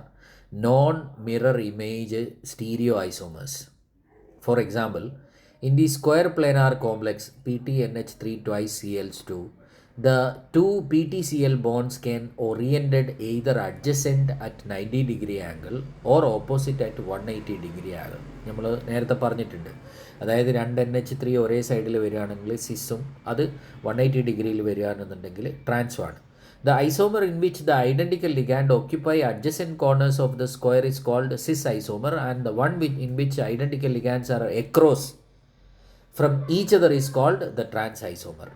non-mirror image stereoisomers. For example, in the square planar complex PTNH3 twice Cl2, the 2 PTCl bonds can oriented either adjacent at 90 degree angle or opposite at 180 degree angle. നമ്മൾ നേരത്തെ പറഞ്ഞിട്ടുണ്ട്. അതായത് 2 NH3 ഒരേ സൈഡിൽ വരികയാണെങ്കിൽ സിസും അത് 180 ഡിഗ്രിയിൽ വരികയാണെന്നുണ്ടെങ്കിൽ ട്രാൻസുമാണ്. The isomer in which the identical ligand occupy adjacent corners of the square is called cis isomer, and the one in which identical ligands are across from each other is called the trans isomer.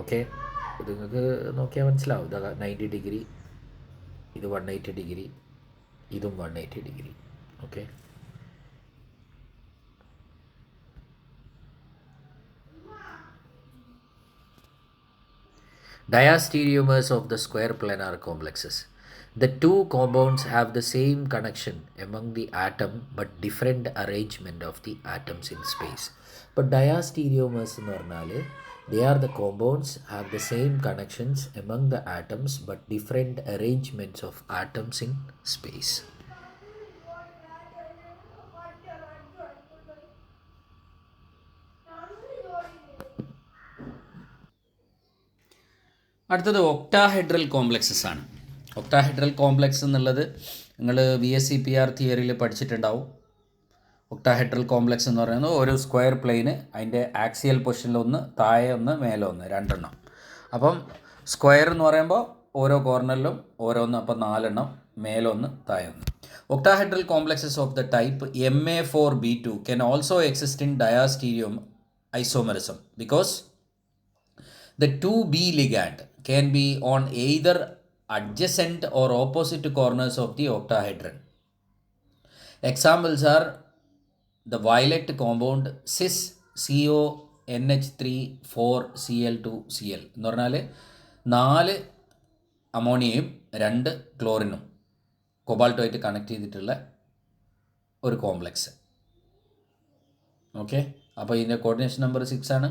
Okay, ഇത് നിങ്ങൾക്ക് നോക്കിയാൽ മനസ്സിലാവും. ഇതാ 90 ഡിഗ്രി, ഇത് 180 ഡിഗ്രി, ഇതും 180 degree. Okay, diastereomers of the square planar complexes. The two compounds have the same connection among the atom but different arrangement of the atoms in space. But diastereomers എന്ന് പറഞ്ഞാൽ they are the compounds have the same connections among the atoms but different arrangements of atoms in space. അടുത്തത് ഒക്ടാഹെഡ്രൽ കോംപ്ലക്സസ് ആണ്. ഒക്ടാഹെഡ്രൽ കോംപ്ലക്സ് എന്നുള്ളത് നിങ്ങൾ VSEPR തിയറിയിൽ പഠിച്ചിട്ടുണ്ടാവും. ഒക്ടാഹെഡ്രൽ കോംപ്ലക്സ് എന്ന് പറയുന്നത് ഒരു സ്ക്വയർ പ്ലെയിന്, അതിൻ്റെ ആക്സിയൽ പൊസിഷനിൽ ഒന്ന്, താഴെ ഒന്ന്, മേലെ ഒന്ന്, രണ്ടെണ്ണം. അപ്പം സ്ക്വയർ എന്ന് പറയുമ്പോൾ ഓരോ കോർണറിലും ഓരോന്ന്, അപ്പം 4 എണ്ണം, മേലെ ഒന്ന്, താഴെ ഒന്ന്. Octahedral complexes of the type Ma4B2 can also exist in diastereom isomerism because the 2B ligand can be on either adjacent or opposite corners of the octahedron. Examples are the violet compound cis CONH3,4Cl2Cl എന്ന് പറഞ്ഞാൽ 4 അമോണിയയും 2 ക്ലോറിനും കൊബാൾട്ടുമായിട്ട് കണക്ട് ചെയ്തിട്ടുള്ള ഒരു കോംപ്ലക്സ്. ഓക്കെ, അപ്പോൾ ഇതിൻ്റെ കോർഡിനേഷൻ നമ്പർ 6 ആണ്,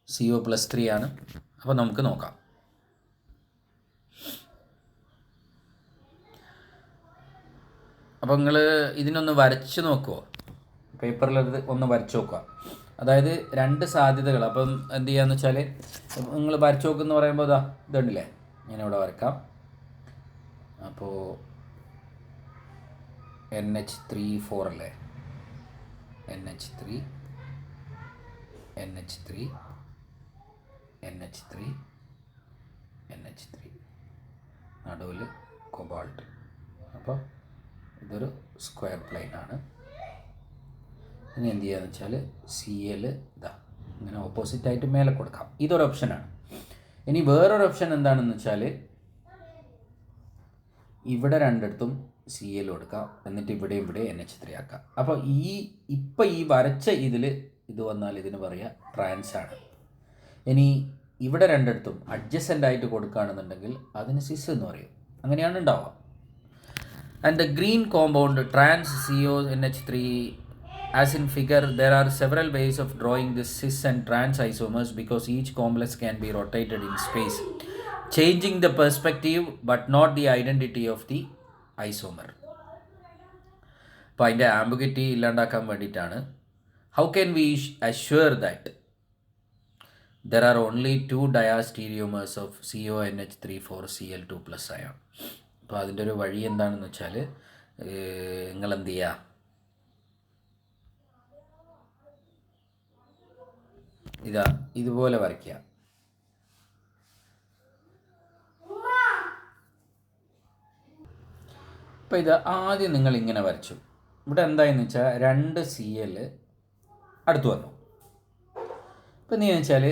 CO+3 ആണ്. അപ്പോൾ നമുക്ക് നോക്കാം. അപ്പോൾ നിങ്ങൾ ഇതിനൊന്ന് വരച്ച് നോക്കുമോ, പേപ്പറിലത് ഒന്ന് വരച്ച് നോക്കുക. അതായത് 2 സാധ്യതകൾ. അപ്പം എന്ത് ചെയ്യാന്ന് വെച്ചാൽ നിങ്ങൾ വരച്ച് നോക്കുമെന്ന് പറയുമ്പോൾ ഇതാ ഇതുണ്ടല്ലേ, ഞാനിവിടെ വരക്കാം. അപ്പോൾ NH3 അല്ലേ, NH3 നടുവിൽ കൊബാൾട്ട്. അപ്പോൾ ഇതൊരു സ്ക്വയർ പ്ലെയിൻ ആണ്. ഇനി എന്ത് ചെയ്യാന്ന് വെച്ചാൽ Cl ഇതാ ഇങ്ങനെ ഓപ്പോസിറ്റായിട്ട് മേലെ കൊടുക്കാം. ഇതൊരു ഓപ്ഷനാണ്. ഇനി വേറൊരു ഓപ്ഷൻ എന്താണെന്ന് വെച്ചാൽ ഇവിടെ രണ്ടിടത്തും Cl കൊടുക്കാം, എന്നിട്ട് ഇവിടെ NH3 ആക്കാം. അപ്പോൾ ഇപ്പം ഈ വരച്ച ഇതിൽ ഇത് വന്നാൽ ഇതിന് പറയുക ട്രാൻസ് ആണ്. ഇനി ഇവിടെ രണ്ടിടത്തും അഡ്ജസൻ്റ് ആയിട്ട് കൊടുക്കുകയാണെന്നുണ്ടെങ്കിൽ അതിന് സിസ് എന്ന് പറയും. അങ്ങനെയാണ് ഉണ്ടാവുക. And the green compound trans CONH3, as in figure, there are several ways of drawing this cis and trans isomers because each complex can be rotated in space, changing the perspective but not the identity of the isomer. അപ്പോൾ അതിൻ്റെ ആംബിഗ്വിറ്റി ഇല്ലാണ്ടാക്കാൻ വേണ്ടിയിട്ടാണ്. How can we assure that there are only 2 diastereomers of CONH3,4Cl2+ ion? അപ്പോൾ അതിൻ്റെ ഒരു വഴി എന്താണെന്ന് വെച്ചാൽ നിങ്ങൾ എന്ത് ചെയ്യുക, ഇതാ ഇതുപോലെ വരയ്ക്കുക. അപ്പോൾ ഇത് ആദ്യം നിങ്ങൾ ഇങ്ങനെ വരച്ചു. ഇവിടെ എന്തായെന്ന് വെച്ചാൽ 2 Cl അടുത്ത് വന്നു. ഇപ്പം എന്താണെന്ന് വെച്ചാൽ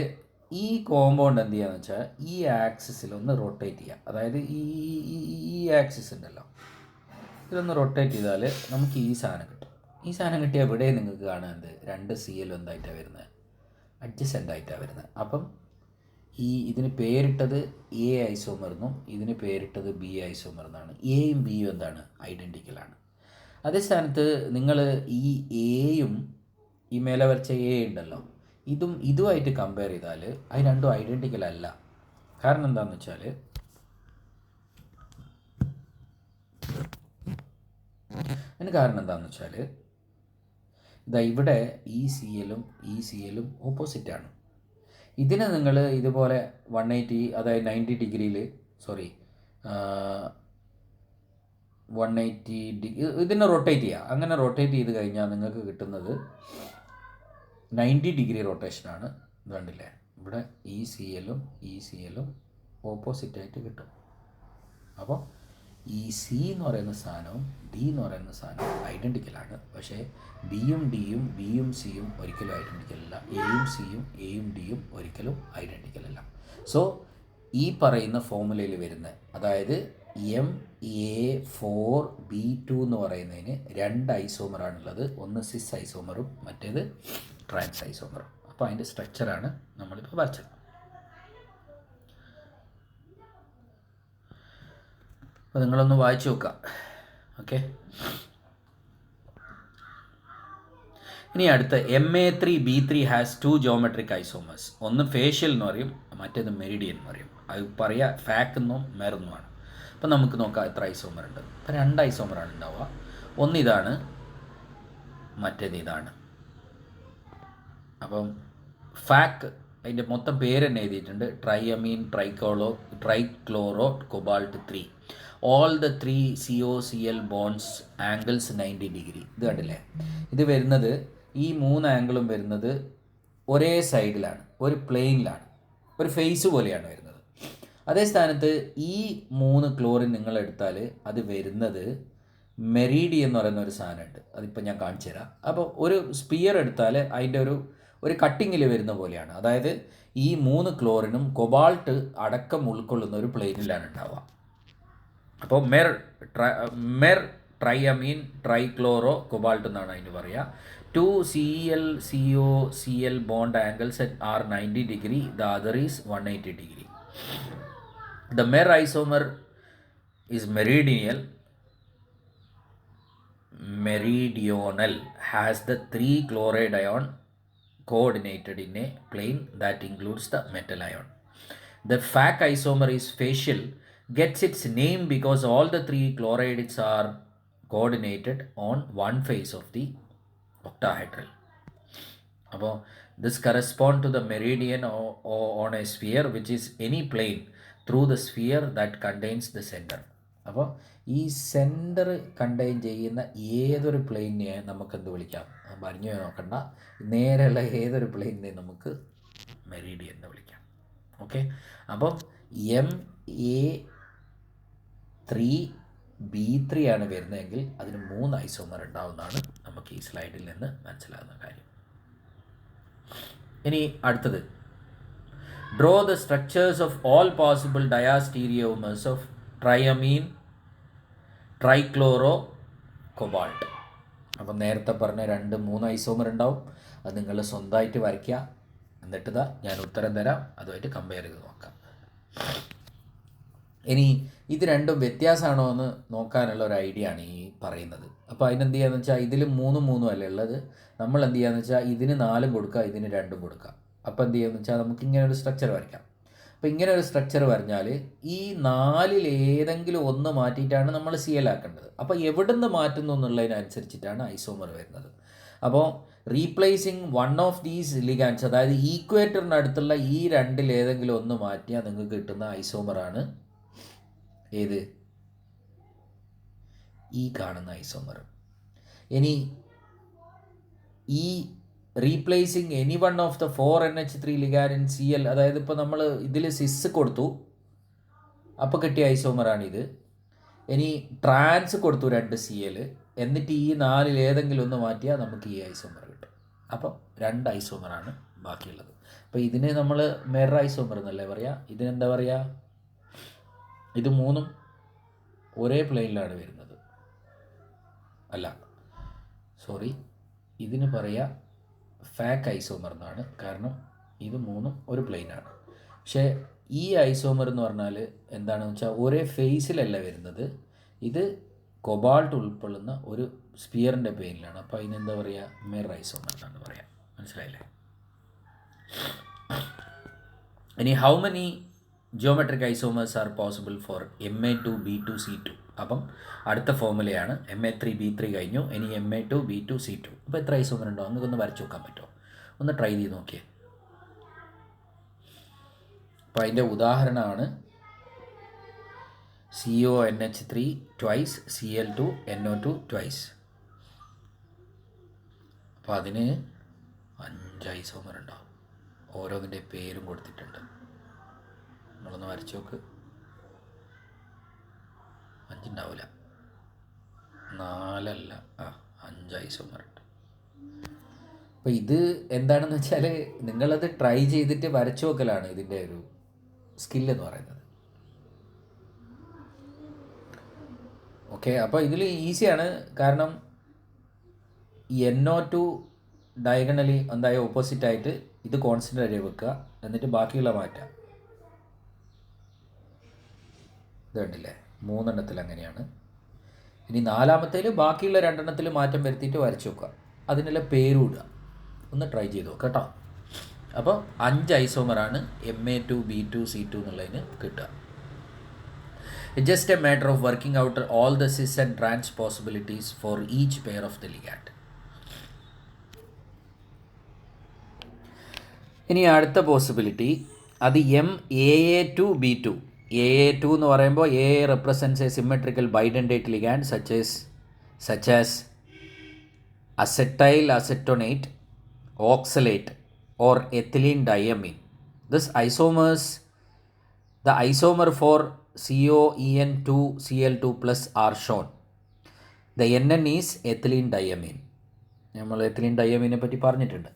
ഈ കോമ്പൗണ്ട് എന്ത് ചെയ്യുകയെന്ന് വെച്ചാൽ ഈ ആക്സിസിൽ ഒന്ന് റൊട്ടേറ്റ് ചെയ്യുക. അതായത് ഈ ആക്സിസ് ഉണ്ടല്ലോ, ഇതൊന്ന് റൊട്ടേറ്റ് ചെയ്താൽ നമുക്ക് ഈ സാധനം കിട്ടും. ഈ സാധനം കിട്ടിയാൽ ഇവിടെ നിങ്ങൾക്ക് കാണുന്നത് 2 Cl എന്തായിട്ടാണ് വരുന്നത്, അഡ്ജസൻ്റ് ആയിട്ടാണ് വരുന്നത്. അപ്പം ഇതിന് പേരിട്ടത് A ഐസോമർ എന്നും ഇതിന് പേരിട്ടത് B ഐസോമർ എന്നാണ്. എയും ബിയും എന്താണ്, ഐഡൻറ്റിക്കലാണ്. അതേ സ്ഥാനത്ത് നിങ്ങൾ ഈ എയും ഈ മേലെ വരച്ച A ഉണ്ടല്ലോ, ഇതുമായിട്ട് കമ്പയർ ചെയ്താൽ അത് രണ്ടും ഐഡൻറ്റിക്കൽ അല്ല. കാരണം എന്താണെന്ന് വെച്ചാൽ ഇതാ ഇവിടെ ഈ Cl-ഉം ഓപ്പോസിറ്റാണ്. ഇതിനെ നിങ്ങൾ ഇതുപോലെ 180, അതായത് 90 ഡിഗ്രിയിൽ 180 ഡിഗ്രി ഇതിനെ റൊട്ടേറ്റ് ചെയ്യുക. അങ്ങനെ റൊട്ടേറ്റ് ചെയ്ത് കഴിഞ്ഞാൽ നിങ്ങൾക്ക് കിട്ടുന്നത് 90 ഡിഗ്രി റൊട്ടേഷനാണ്. ഇത് കണ്ടില്ലേ, ഇവിടെ ഈ Cl-ഉം ഓപ്പോസിറ്റായിട്ട് കിട്ടും. അപ്പോൾ ഈ സി എന്ന് പറയുന്ന സാധനവും ഡി എന്ന് പറയുന്ന സാധനവും ഐഡൻറ്റിക്കലാണ്. പക്ഷേ ബിയും ഡിയും ബിയും സിയും ഒരിക്കലും ഐഡൻറ്റിക്കലല്ല. എയും സിയും എയും ഡിയും ഒരിക്കലും ഐഡൻറ്റിക്കലല്ല. സോ ഈ പറയുന്ന ഫോർമുലയിൽ വരുന്ന, അതായത് MA4B2 എന്ന് പറയുന്നതിന് 2 ഐസോമറാണുള്ളത്. ഒന്ന് സിസ് ഐസോമറും മറ്റേത് ട്രാൻസ് ഐസോമറും. അപ്പോൾ അതിൻ്റെ സ്ട്രക്ചറാണ് നമ്മളിപ്പോൾ വരച്ചത്. അപ്പോൾ നിങ്ങളൊന്ന് വായിച്ചു നോക്കുക. ഓക്കെ, ഇനി അടുത്ത MA3B3 ഹാസ് 2 ജോമെട്രിക് ഐസോമേഴ്സ്. ഒന്ന് ഫേഷ്യൽ എന്ന് പറയും, മറ്റേത് മെറിഡിയൻ എന്ന് പറയും. അത് പറയുക ഫാക്ക് എന്നും മെറെന്നുമാണ്. അപ്പോൾ നമുക്ക് നോക്കാം എത്ര ഐസോമർ ഉണ്ട്. അപ്പോൾ 2 ഐസോമറാണ് ഉണ്ടാവുക. ഒന്ന് ഇതാണ്, മറ്റേത് ഇതാണ്. അപ്പം ഫാക്ക് അതിൻ്റെ മൊത്തം പേര് തന്നെ എഴുതിയിട്ടുണ്ട്, triammine trichloro cobalt 3. All the 3 COCl bonds angles 90 degree. ഇത് കണ്ടില്ലേ, ഇത് വരുന്നത് ഈ 3 ആംഗിളും വരുന്നത് ഒരേ സൈഡിലാണ്, ഒരു പ്ലെയിനിലാണ്, ഒരു ഫേസ് പോലെയാണ് വരുന്നത്. അതേ സ്ഥാനത്ത് ഈ 3 ക്ലോറിൻ നിങ്ങളെടുത്താൽ അത് വരുന്നത് മെറീഡിയൻ എന്ന് പറയുന്ന ഒരു സാധനമുണ്ട്. അതിപ്പോൾ ഞാൻ കാണിച്ചു തരാം. അപ്പോൾ ഒരു സ്പിയർ എടുത്താൽ അതിൻ്റെ ഒരു കട്ടിങ്ങിൽ വരുന്ന പോലെയാണ്. അതായത് ഈ 3 ക്ലോറിനും കൊബാൾട്ട് അടക്കം ഉൾക്കൊള്ളുന്ന ഒരു പ്ലെയിനിലാണ് ഉണ്ടാവുക. അപ്പോൾ മെർ ട്രൈഅമീൻ ട്രൈക്ലോറോ കൊബാൾട്ട് എന്നാണ് അതിന് പറയുക. 2 ClCOCl bond angles are 90 degree, the other is 180 degree. The mer isomer is meridional, has the 3 chloride ion coordinated in a plane that includes the metal ion. The Fac isomer is facial, gets its name because all the 3 chlorides are coordinated on one face of the octahedral. അപ്പോൾ this corresponds to the meridian on a sphere which is any plane through the sphere that contains the center. അപ്പോൾ ഈ സെൻറ്റർ കണ്ടെയ്ൻ ചെയ്യുന്ന ഏതൊരു പ്ലെയിനെ നമുക്ക് എന്ത് വിളിക്കാം? പറഞ്ഞു നോക്കണ്ട, നേരെയുള്ള ഏതൊരു പ്ലെയിനെ നമുക്ക് മെരീഡിയൻ എന്ന് വിളിക്കാം. ഓക്കെ, അപ്പം MA3B3 ആണ് വരുന്നതെങ്കിൽ അതിന് 3 ഐസോമർ ഉണ്ടാവുന്നതാണ് നമുക്ക് ഈ സ്ലൈഡിൽ നിന്ന് മനസ്സിലാകുന്ന കാര്യം. ഇനി അടുത്തത്, draw the structures of all possible diastereomers of triammine trichloro cobalt. അപ്പം നേരത്തെ പറഞ്ഞ 2-3 ഐസോമർ ഉണ്ടാവും. അത് നിങ്ങൾ സ്വന്തമായിട്ട് വരയ്ക്കുക. എന്നിട്ട് ഞാൻ ഉത്തരം തരാം, അതുമായിട്ട് കമ്പയർ ചെയ്ത് നോക്കാം. ഇനി ഇത് രണ്ടും വ്യത്യാസമാണോ എന്ന് നോക്കാനുള്ള ഒരു ഐഡിയ ആണ് ഈ പറയുന്നത്. അപ്പോൾ അതിനെന്ത് ചെയ്യാന്ന് വെച്ചാൽ ഇതിൽ 3 അല്ലേ ഉള്ളത്. നമ്മൾ എന്ത് ചെയ്യാന്ന് വെച്ചാൽ ഇതിന് 4 കൊടുക്കുക, ഇതിന് 2 കൊടുക്കുക. അപ്പോൾ എന്ത് ചെയ്യാന്ന് വെച്ചാൽ നമുക്ക് ഇങ്ങനെ ഒരു സ്ട്രക്ചർ വരയ്ക്കാം. അപ്പോൾ ഇങ്ങനെ ഒരു സ്ട്രക്ചർ വരഞ്ഞാൽ ഈ 4-ൽ ഏതെങ്കിലും ഒന്ന് മാറ്റിയിട്ടാണ് നമ്മൾ CL ആക്കേണ്ടത്. അപ്പോൾ എവിടുന്ന് മാറ്റുന്നു എന്നുള്ളതിനനുസരിച്ചിട്ടാണ് ഐസോമർ വരുന്നത്. അപ്പോൾ replacing one of these ligands, അതായത് ഈക്വേറ്ററിന് അടുത്തുള്ള ഈ 2-ൽ ഏതെങ്കിലും ഒന്ന് മാറ്റിയാൽ നിങ്ങൾക്ക് കിട്ടുന്ന ഐസോമറാണ് ഏത്? ഈ കാണുന്ന ഐസോമർ. ഇനി ഈ replacing any one of the 4NH3 ligand in CL, അതായത് ഇപ്പോൾ നമ്മൾ ഇതിൽ സിസ് കൊടുത്തു, അപ്പോൾ കിട്ടിയ ഐസോമറാണിത്. ഇനി ട്രാൻസ് കൊടുത്തു 2 CL, എന്നിട്ട് ഈ 4-ൽ ഏതെങ്കിലും ഒന്ന് മാറ്റിയാൽ നമുക്ക് ഈ ഐസോമർ കിട്ടും. അപ്പം 2 ഐസോമറാണ് ബാക്കിയുള്ളത്. അപ്പോൾ ഇതിന് നമ്മൾ മെർ ഐസോമർ എന്നല്ലേ പറയുക. ഇതിനെന്താ പറയുക? ഇത് 3ഉം ഒരേ പ്ലെയിനിലാണ് വരുന്നത്. അല്ല, സോറി, ഇതിന് പറയുക ഫാക്ക് ഐസോമർ എന്നാണ്. കാരണം ഇത് 3ഉം ഒരു പ്ലെയിനാണ്. പക്ഷേ ഈ ഐസോമർ എന്ന് പറഞ്ഞാൽ എന്താണെന്ന് വെച്ചാൽ ഒരേ ഫേസിലല്ല വരുന്നത്. ഇത് കൊബാൾട്ട് ഉൾക്കൊള്ളുന്ന ഒരു സ്പിയറിൻ്റെ പേരിലാണ്. അപ്പോൾ അതിനെന്താ പറയുക? മെർ ഐസോമർ എന്നാണ് പറയുക. മനസ്സിലായില്ലേ? ഇനി how many geometric isomers R possible for MA2B2C2. അപ്പം അടുത്ത ഫോർമുലയാണ്. MA3B3 കഴിഞ്ഞു, ഇനി MA2B2C2. അപ്പോൾ എത്ര ഐസോമർ ഉണ്ടോ അങ്ങനെയൊന്ന് വരച്ച് നോക്കാൻ പറ്റുമോ? ഒന്ന് ട്രൈ ചെയ്ത് നോക്കിയേ. അപ്പോൾ അതിൻ്റെ ഉദാഹരണമാണ് CONH3 twice, Cl2 NO2 twice. അപ്പോൾ അതിന് 5 ഐസോമർ ഉണ്ടാവും. ഓരോന്നിൻ്റെ പേരും കൊടുത്തിട്ടുണ്ട്. നമ്മളൊന്ന് വരച്ച് നോക്ക്. 5 ഉണ്ടാവില്ല, 4 അല്ല, 5 ഐസോമർ ഉണ്ട്. അപ്പോൾ ഇത് എന്താണെന്ന് വെച്ചാൽ നിങ്ങളത് ട്രൈ ചെയ്തിട്ട് വരച്ചു നോക്കലാണ് ഇതിൻ്റെ ഒരു സ്കില്ലെന്ന് പറയുന്നത്. ഓക്കെ, അപ്പോൾ ഇതിൽ ഈസിയാണ്. കാരണം NO2 ഡയഗണലി എന്തായ ഓപ്പോസിറ്റായിട്ട് ഇത് കോൺസ്റ്റൻ്റ് ആയി വെക്കുക, എന്നിട്ട് ബാക്കിയുള്ള മാറ്റാം. ഇത് കണ്ടില്ലേ, 3 എണ്ണത്തിൽ അങ്ങനെയാണ്. ഇനി 4-മത്തേൽ ബാക്കിയുള്ള 2 എണ്ണത്തിൽ മാറ്റം വരുത്തിയിട്ട് വരച്ച് നോക്കുക, അതിനുള്ള പേരും ഇടുക. ഒന്ന് ട്രൈ ചെയ്ത് നോക്കുക കേട്ടോ. അപ്പോൾ 5 ഐസോമറാണ് MA2 B2 C2 എന്നുള്ളതിന് കിട്ടുക. It's just a matter of working out all the cis and trans possibilities for each pair of the ligand. ഇനി അടുത്ത പോസിബിലിറ്റി അത് MAA2 B2. AA2 എന്ന് പറയുമ്പോൾ AA represents a symmetrical bidentate ligand such as acetyl acetonate, oxalate or ethylene diamine. This the isomer for COEN2Cl2 plus are shown. The NN is ethylene diamine. നമ്മൾ എത്തിലീൻ ഡയമീനെ പറ്റി പറഞ്ഞിട്ടുണ്ട്.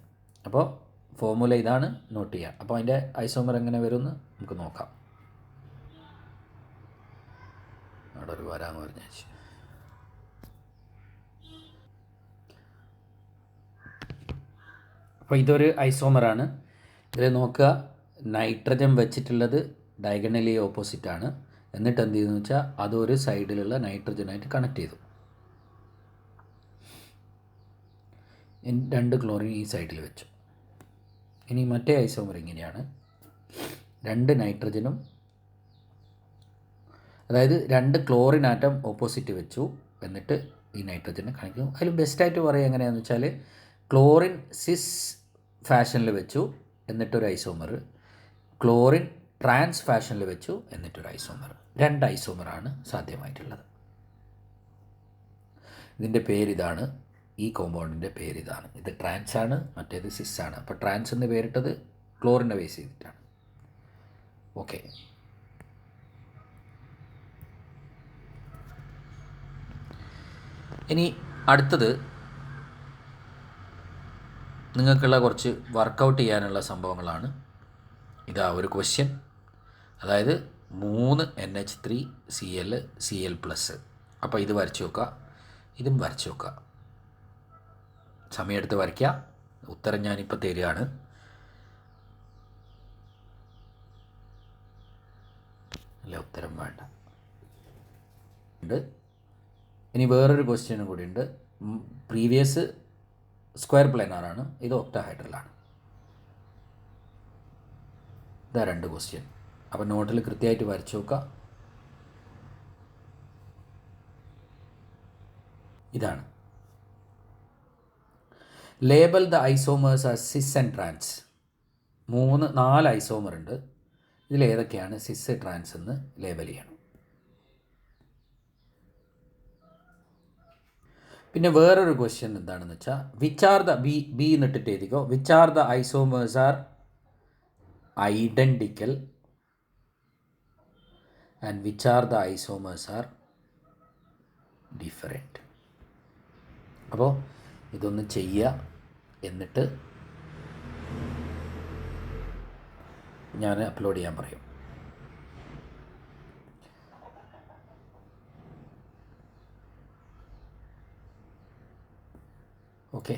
അപ്പോൾ ഫോർമുല ഇതാണ്, നോട്ട് ചെയ്യുക. അപ്പോൾ അതിൻ്റെ ഐസോമർ എങ്ങനെ വരുമെന്ന് നമുക്ക് നോക്കാം. അവിടെ ഒരു വരാമെന്ന് പറഞ്ഞ അപ്പോൾ ഇതൊരു ഐസോമറാണ്. ഇതിൽ നോക്കുക, നൈട്രജൻ വെച്ചിട്ടുള്ളത് ഡയഗണലി ഓപ്പോസിറ്റാണ്. എന്നിട്ട് എന്ത് ചെയ്തെന്ന് വെച്ചാൽ അതൊരു സൈഡിലുള്ള നൈട്രജനായിട്ട് കണക്ട് ചെയ്തു. 2 ക്ലോറിൻ ഈ സൈഡിൽ വെച്ചു. ഇനി മറ്റേ ഐസോമർ ഇങ്ങനെയാണ്, 2 നൈട്രജനും, അതായത് 2 ക്ലോറിൻ ആറ്റം ഓപ്പോസിറ്റ് വെച്ചു, എന്നിട്ട് ഈ നൈട്രജനെ കാണിക്കും. അതിൽ ബെസ്റ്റായിട്ട് പറയുക എങ്ങനെയാണെന്ന് വെച്ചാൽ ക്ലോറിൻ സിസ് ഫാഷനിൽ വെച്ചു, എന്നിട്ടൊരു ഐസോമർ, ക്ലോറിൻ ട്രാൻസ് ഫാഷനിൽ വെച്ചു, എന്നിട്ടൊരു ഐസോമർ. 2 ഐസോമറാണ് സാധ്യമായിട്ടുള്ളത്. ഇതിൻ്റെ പേരിതാണ്, ഈ കോമ്പൗണ്ടിൻ്റെ പേരിതാണ്. ഇത് ട്രാൻസ് ആണ്, മറ്റേത് സിസ് ആണ്. അപ്പോൾ ട്രാൻസ് എന്ന് പേരിട്ടത് ക്ലോറിനെ ബേസ് ചെയ്തിട്ടാണ്. ഓക്കെ, ഇനി അടുത്തത് നിങ്ങൾക്കുള്ള കുറച്ച് വർക്കൗട്ട് ചെയ്യാനുള്ള സംഭവങ്ങളാണ്. ഇതാ ഒരു ക്വസ്റ്റ്യൻ, അതായത് 3 NH3Cl+. അപ്പോൾ ഇത് വരച്ച് നോക്കുക, ഇതും വരച്ച് നോക്കുക. സമയമെടുത്ത് വരയ്ക്കുക. ഉത്തരം ഞാനിപ്പോൾ തരികയാണ്. അല്ല, ഉത്തരം വേണ്ട. ഇനി വേറൊരു ക്വസ്റ്റ്യനും കൂടി ഉണ്ട്. പ്രീവിയസ് സ്ക്വയർ പ്ലാനാറാണ്, ഇത് ഒക്ടാഹൈഡ്രലാണ്. ഇതാ 2 ക്വസ്റ്റ്യൻ. അപ്പോൾ നോട്ടിൽ കൃത്യമായിട്ട് വരച്ച് നോക്കുക. ഇതാണ് label the isomers as cis and trans. 4 isomer ഉണ്ട്. ഇതിലേതൊക്കെയാണ് സിസ് ട്രാൻസ് എന്ന് ലേബൽ ചെയ്യണം. പിന്നെ വേറൊരു ക്വസ്റ്റ്യൻ എന്താണെന്ന് വെച്ചാൽ വിച്ച് ആർ ദ ബി എന്നിട്ടിട്ട് എഴുതിക്കോ. Which are the isomers are identical and which are the isomers are different. അപ്പോൾ ഇതൊന്ന് ചെയ്യുക, എന്നിട്ട് ഞാൻ അപ്ലോഡ് ചെയ്യാൻ പറയും. ഓക്കെ.